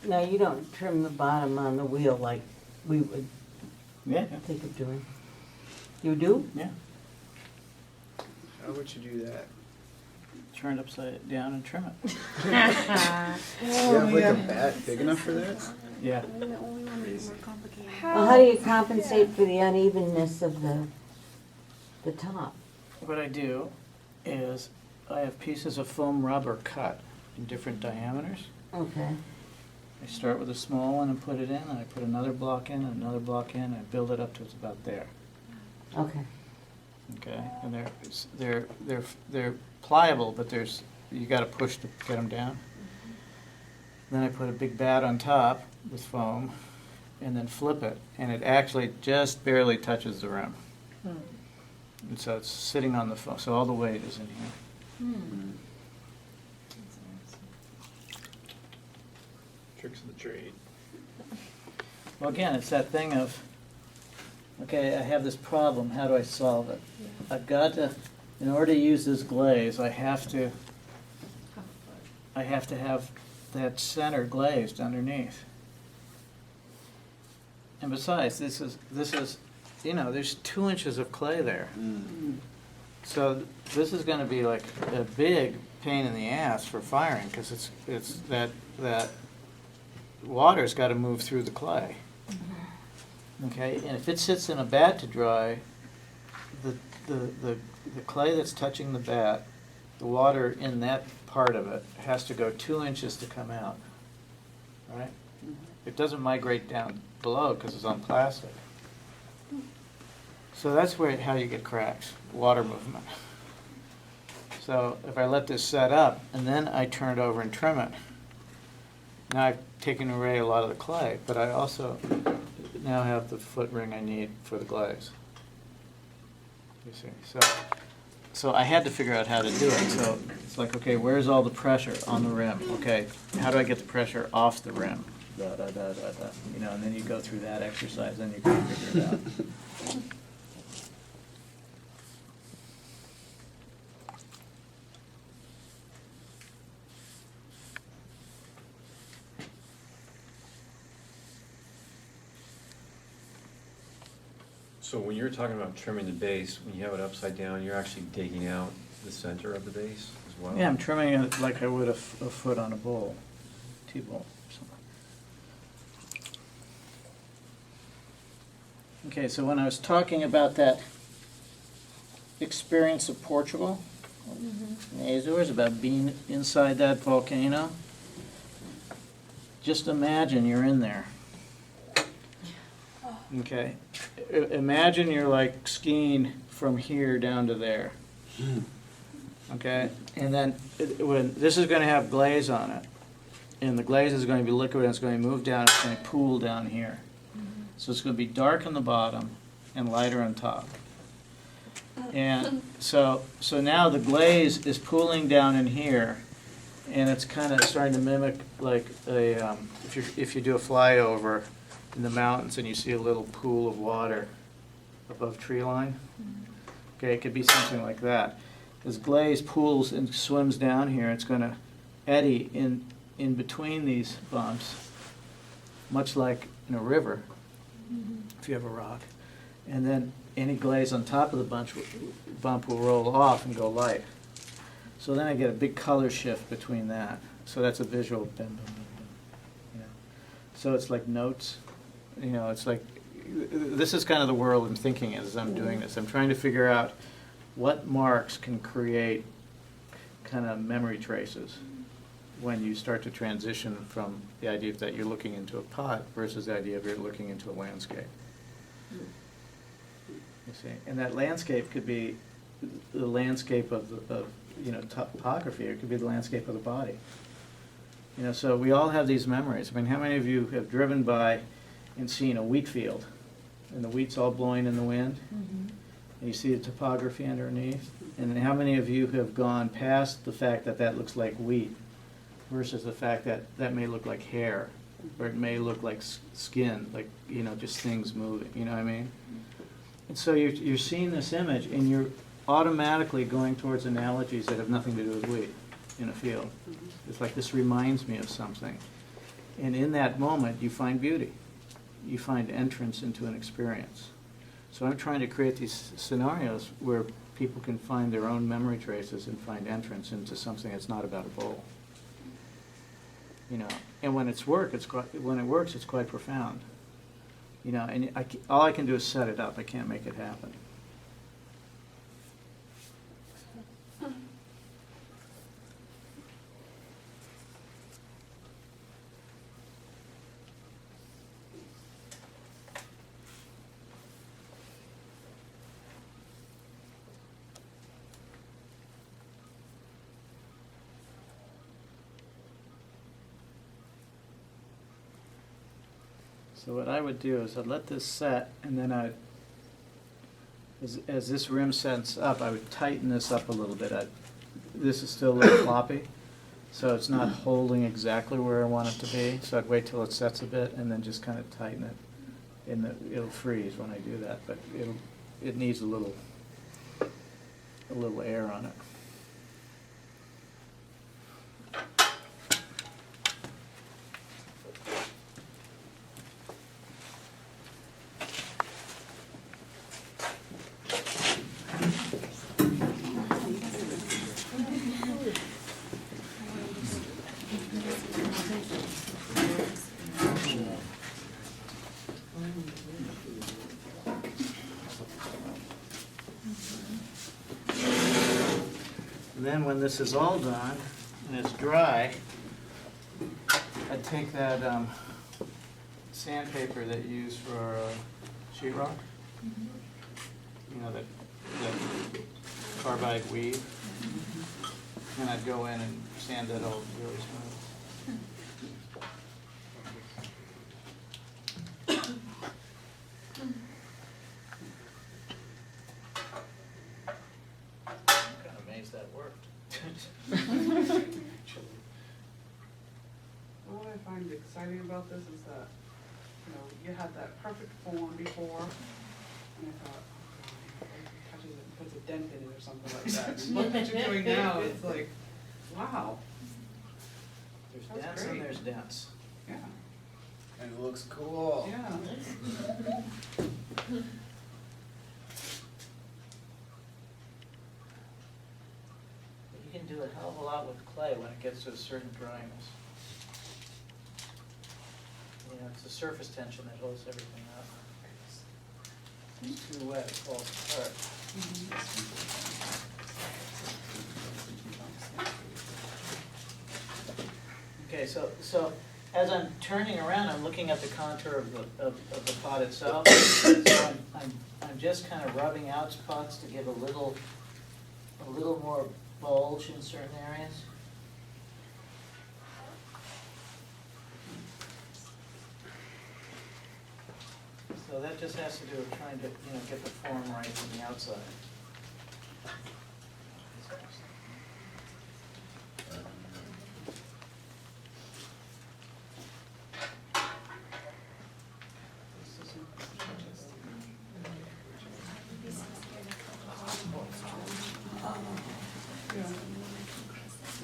Now, you don't trim the bottom on the wheel like we would Yeah, think of doing. You do? yeah. How would you do that? Turn it upside down and trim it. Do you have like a bat big enough for that? Yeah. Well, how do you compensate for the unevenness of the top? What I do is I have pieces of foam rubber cut in different diameters. Okay. I start with a small one and put it in, and I put another block in, and another block in, and I build it up to it's about there. Okay. Okay, and they're pliable, but you got to push to get them down. Then I put a big bat on top with foam, and then flip it, and it actually just barely touches the rim. And so it's sitting on the foam, so all the weight is in here. Tricks of the trade. Well, again, it's that thing of, okay, I have this problem, how do I solve it? I've got to, in order to use this glaze, I have to have that center glazed underneath. And besides, this is, there's 2 inches of clay there. So this is gonna be like a big pain in the ass for firing, because it's that water's gotta move through the clay. Okay, and if it sits in a bat to dry, the clay that's touching the bat, the water in that part of it has to go 2 inches to come out, right? It doesn't migrate down below because it's on plastic. So that's how you get cracks, water movement. So if I let this set up and then I turn it over and trim it, now I've taken away a lot of the clay, but I also now have the foot ring I need for the glaze. You see, so I had to figure out how to do it. So it's like, okay, where's all the pressure on the rim? Okay, how do I get the pressure off the rim? Da, da, da, da, da. And then you go through that exercise, and you can figure it out. So when you're talking about trimming the base, when you have it upside down, you're actually digging out the center of the base as well? Yeah, I'm trimming it like I would a foot on a bowl, T-bowl. Okay, so when I was talking about that experience of Portugal, in the Azores, about being inside that volcano, just imagine you're in there. Okay, imagine you're like skiing from here down to there. Okay, and then when this is going to have glaze on it, and the glaze is going to be liquid and it's going to move down, it's going to pool down here. So it's gonna be dark on the bottom and lighter on top. And so now the glaze is pooling down in here, and it's kind of starting to mimic like a, if you do a flyover in the mountains and you see a little pool of water above tree line. Okay, it could be something like that. As glaze pools and swims down here, it's going to eddy in between these bumps, much like in a river, if you have a rock. And then any glaze on top of the bump will roll off and go light. So then I get a big color shift between that. So that's a visual bim, bim, bim, bim. You know. So it's like notes. You know, it's like, this is kind of the world I'm thinking as I'm doing this. I'm trying to figure out what marks can create kind of memory traces when you start to transition from the idea that you're looking into a pot versus the idea of you're looking into a landscape. You see, and that landscape could be the landscape of topography. It could be the landscape of the body. You know, so we all have these memories. I mean, how many of you have driven by and seen a wheat field, and the wheat's all blowing in the wind, and you see the topography underneath? And then how many of you have gone past the fact that that looks like wheat versus the fact that that may look like hair, or it may look like skin, like, you know, just things moving, you know what I mean? And so you're seeing this image, and you're automatically going towards analogies that have nothing to do with wheat in a field. It's like, this reminds me of something. And in that moment, you find beauty. You find entrance into an experience. So I'm trying to create these scenarios where people can find their own memory traces and find entrance into something that's not about a bowl. You know, and when it works, it's quite profound. You know, and all I can do is set it up. I can't make it happen. So what I would do is I'd let this set, and then as this rim sets up, I would tighten this up a little bit. This is still a little floppy, so it's not holding exactly where I want it to be. So I'd wait till it sets a bit, and then just kind of tighten it. And it'll freeze when I do that, but it needs a little air on it. Then when this is all done and it's dry, I take that sandpaper that you use for sheetrock, you know, that carbide weave, and I'd go in and sand it all really smooth. That worked. What I find exciting about this is that, you know, you had that perfect form before, and I thought, oh, if touches it and puts a dent in it or something like that. And look what you're doing now, it's like, wow. There's That's dents great. and there's dents. Yeah. And it looks cool. Yeah. You can do a hell of a lot with clay when it gets to a certain dryness. You know, it's the surface tension that holds everything up. If it's too wet, it falls apart. Okay, so as I'm turning around, I'm looking at the contour of the pot itself. So I'm just kind of rubbing out spots to give a little more bulge in certain areas. So that just has to do with trying to, get the form right from the outside.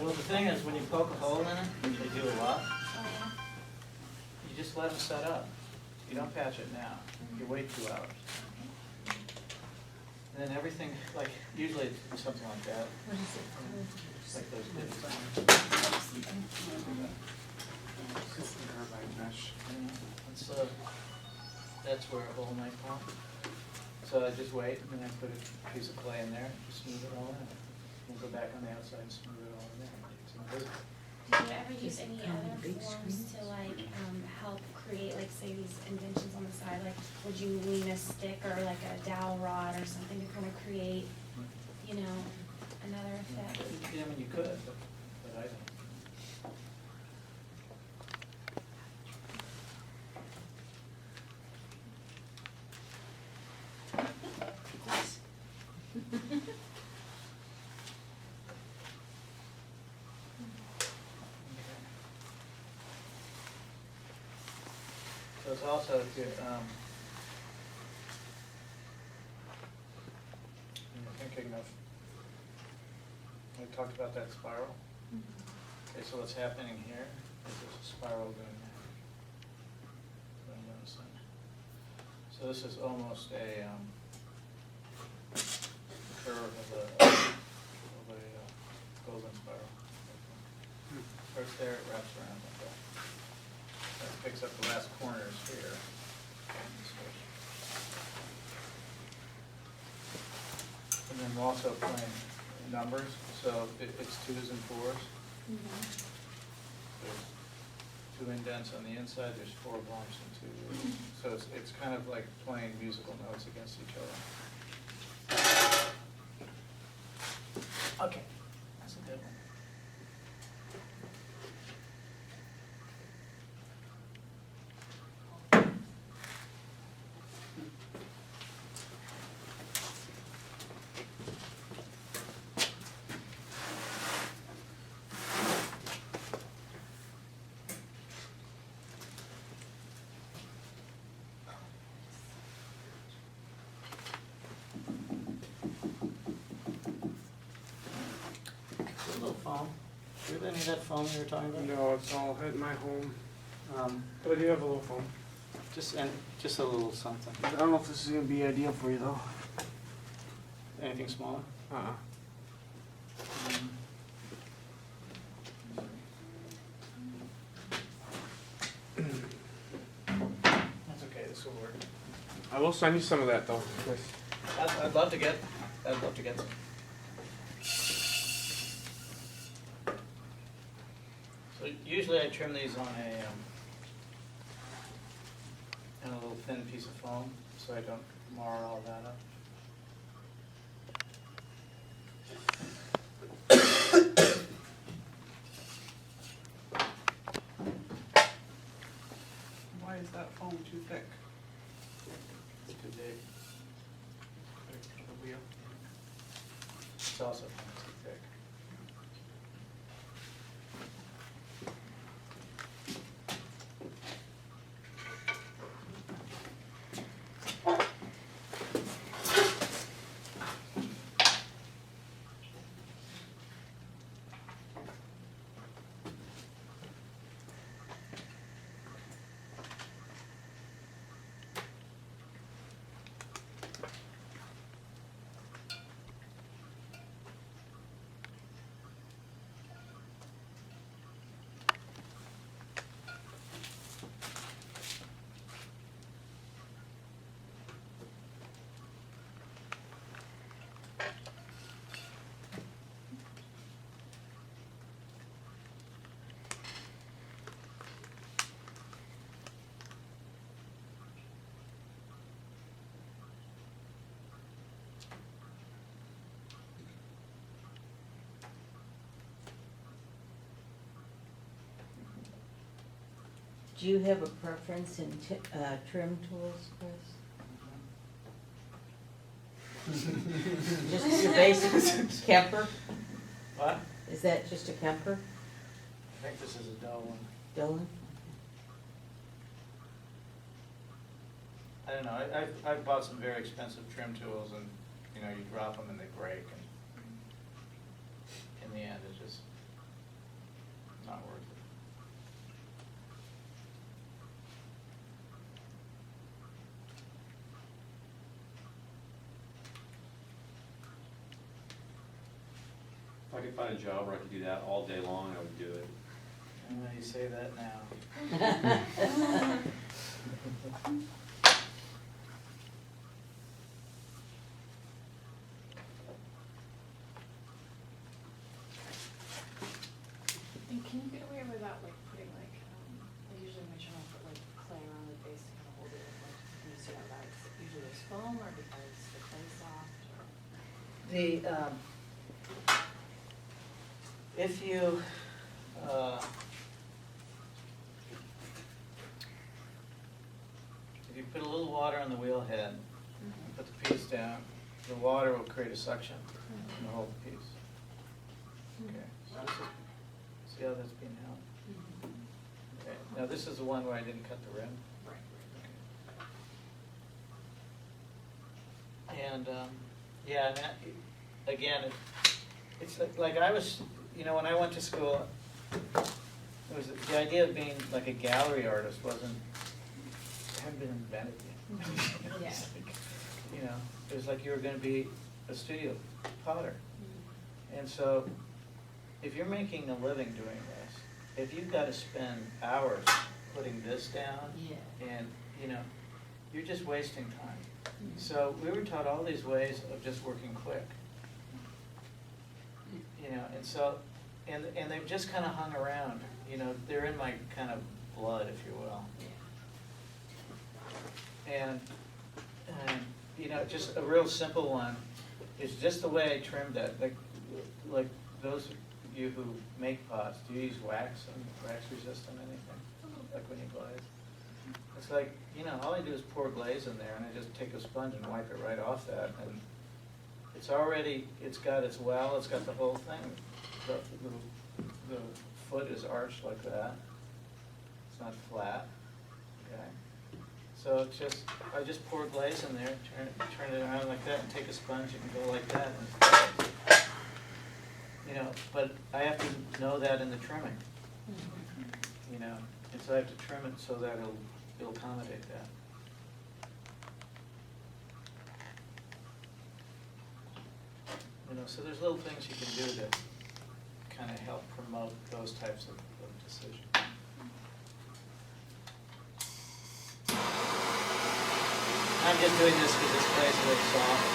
Well, the thing is, when you poke a hole in it, which they do a lot, you just let them set up. You don't patch it now. You wait 2 hours. And then everything, like, usually it's something like that. Like those divots. That's where a hole might pop. So I just wait, and then I put a piece of clay in there, just smooth it all in. We'll go back on the outside and smooth it all in there. It's invisible. Do you ever use any other forms to like, help create, like, say these inventions on the side, like, would you lean a stick or like a dowel rod or something to kind of create, another effect? Yeah, I mean, you could, but I don't. So it's also, if you're thinking of, we talked about that spiral. Okay, so what's happening here is there's a spiral going there. What I'm noticing. So this is almost a curve of a golden spiral. Starts there, it wraps around like that. That picks up the last corners here. And then we're also playing numbers, so it's 2s and 4s. There's 2 indents on the inside, there's 4 bumps and 2. So it's kind of like playing musical notes against each other. Okay, that's a good one. Foam. Do you have any of that foam you were talking about? No, it's all at my home, Um, but I do have a little phone. just a little something. I don't know if this is gonna be ideal for you though. Anything smaller? Uh-uh. That's okay, this will work. I will send you some of that though, Chris. I'd love to get some. So usually I trim these on a little thin piece of foam, so I don't mar all that up. Why is that foam too thick? It's too big. The wheel. It's also too thick. Do you have a preference in trim tools, Chris? Just your basic Kemper? What? Is that just a Kemper, I think this is a dull one. Dylan? I don't know, I've bought some very expensive trim tools and, you know, you drop them and they break and in the end, it's just not worth it. If I could find a job where I could do that all day long, I would do it. And when you say that now. And can you get away without like putting like, I usually make sure I put like clay around the base to kind of hold it in like, can you see how that's usually there's foam or because the clay's soft or? If you, if you put a little water on the wheel head, and put the piece down, the water will create a suction and hold the piece. Okay, so this is, see how that's being held? Okay, now this is the one where I didn't cut the rim. And, yeah, and that, again, it's like I was, you know, when I went to school, it was, the idea of being like a gallery artist wasn't, hadn't been invented yet. Yeah. It's like, you know, it was like you were gonna be a studio potter. And so, if you're making a living doing this, if you've gotta spend hours putting this down, Yeah. and, you know, you're just wasting time. So we were taught all these ways of just working quick. You know, and so, and they've just kind of hung around, you know, they're in my kind of blood, if you will. And, you know, just a real simple one is just the way I trimmed it. Like those of you who make pots, do you use wax and wax resistant anything? Like when you glaze? It's like, you know, all I do is pour glaze in there and I just take a sponge and wipe it right off that, and it's already, it's got its well, it's got the whole thing. The foot is arched like that. It's not flat, okay? So it's just, I just pour glaze in there, turn it around like that and take a sponge and go like that. And, you know, but I have to know that in the trimming, you know, and so I have to trim it so that it'll accommodate that. You know, so there's little things you can do to kind of help promote those types of decisions. I'm just doing this because this clay's a little soft.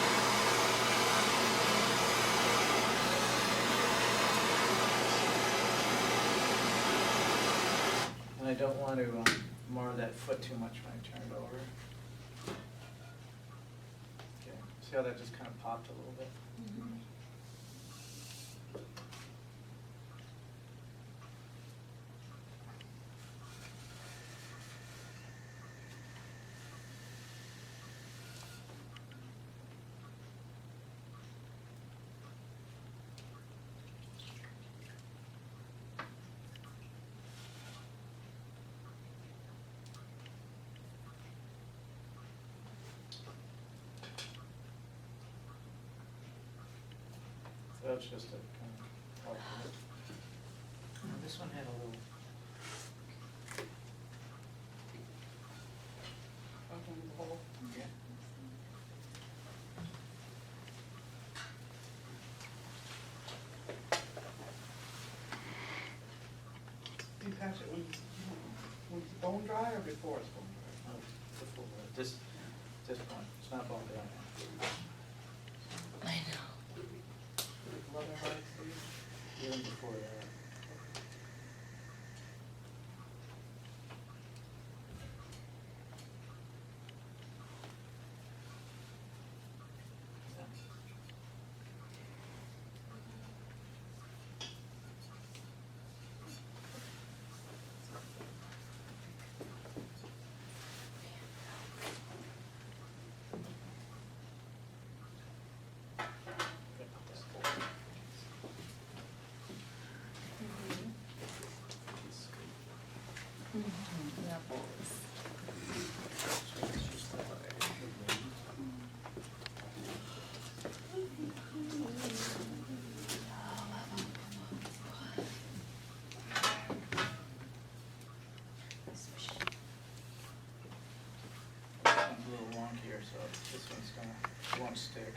And I don't want to mar that foot too much when I turn it over. Okay, see how that just kind of popped a little bit? So that's just a kind of help with it. This one had a little. Open the hole. Yeah. Do you patch it when it's bone dry or before it's bone dry? Oh, before, this point, it's not bone dry. I know. Leather hard sleeve? Even before that. won't stick.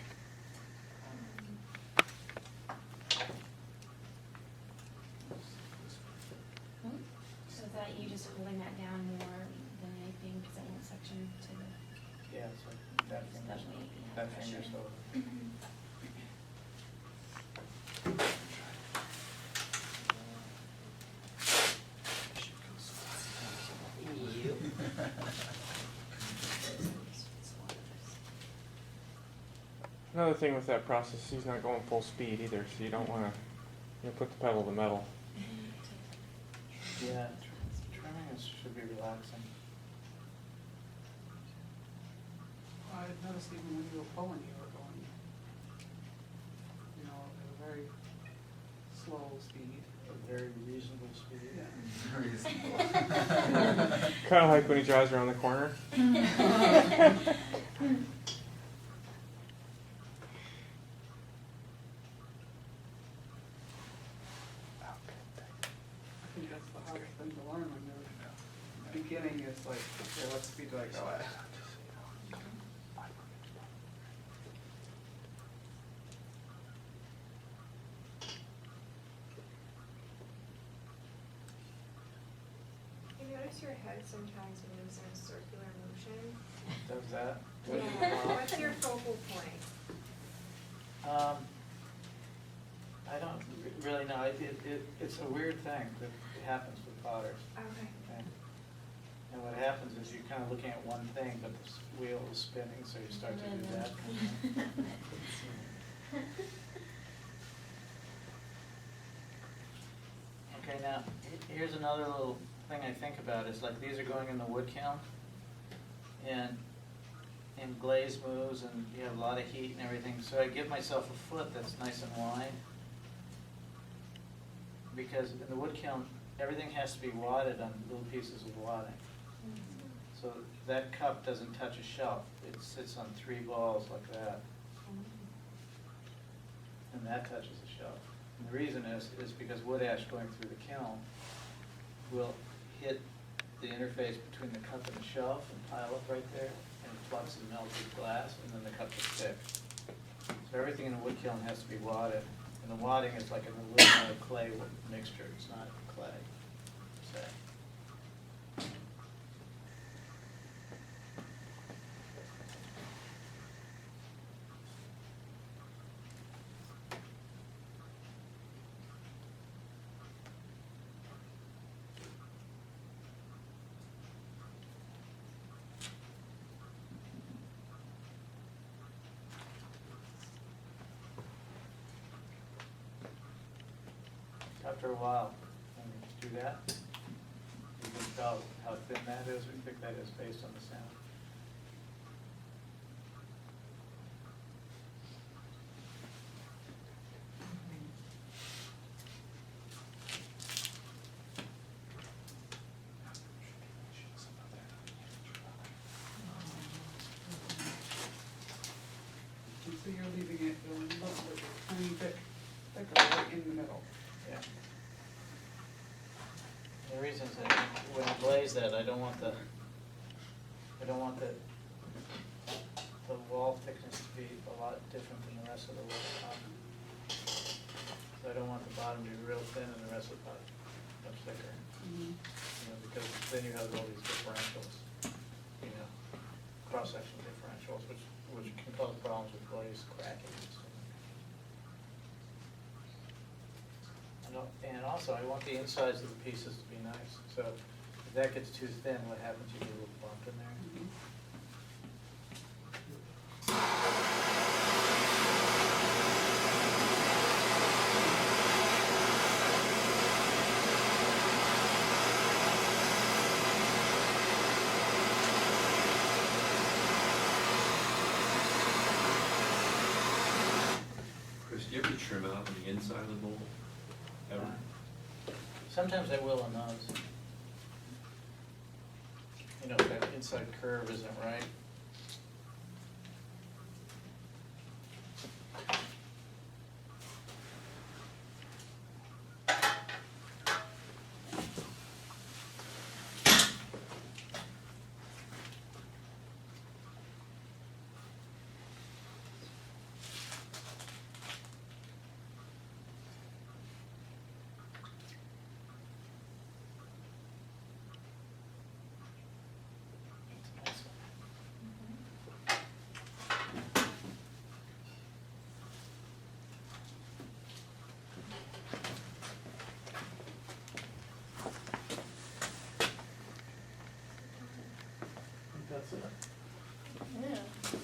So is that you just holding that down more than anything, because it won't suction to the, Yeah, so that finger's, Especially if you have that pressure. finger's over. Another thing with that process, he's not going full speed either, so you don't wanna, put the pedal to the metal. Yeah, trimming should be relaxing. I noticed even when you were pulling, you were going, at a very slow speed. A very reasonable speed. Yeah. Kinda like when he drives around the corner. I think that's the hardest thing to learn when you're, beginning is like, okay, what speed do I go at? You notice your head sometimes moves in a circular motion. Does that? Yeah, what's your focal point? I don't really know. It's a weird thing that happens with potters. Okay. Okay? And what happens is you're kind of looking at one thing, but the wheel is spinning, so you start to do that. Okay, now, here's another little thing I think about, is like these are going in the wood kiln, and glaze moves, and you have a lot of heat and everything, so I give myself a foot that's nice and wide, because in the wood kiln, everything has to be wadded on little pieces of wadding. So that cup doesn't touch a shelf, it sits on 3 balls like that, and that touches the shelf. And the reason is because wood ash going through the kiln will hit the interface between the cup and the shelf and pile up right there, and it flux and melts the glass, and then the cup will stick. So everything in the wood kiln has to be wadded, and the wadding is like an aluminum clay mixture, it's not clay, per se. After a while, when you do that, you can tell how thin that is, or thick that is based on the sound. And so you're leaving it going a little bit, tiny bit thicker right in the middle. Yeah. The reason is that when I glaze that, I don't want the wall thickness to be a lot different than the rest of the wall top. So I don't want the bottom to be real thin and the rest of the top much thicker. Because then you have all these differentials, cross-section differentials, which can cause problems with glaze cracking and stuff. And also, I want the insides of the pieces to be nice. So if that gets too thin, what happens? You get a little bump in there. Chris, do you ever trim out on the inside of the bowl? Ever? Sometimes I will on those. If that inside curve isn't right.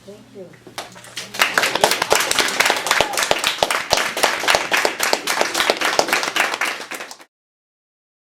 Thank you.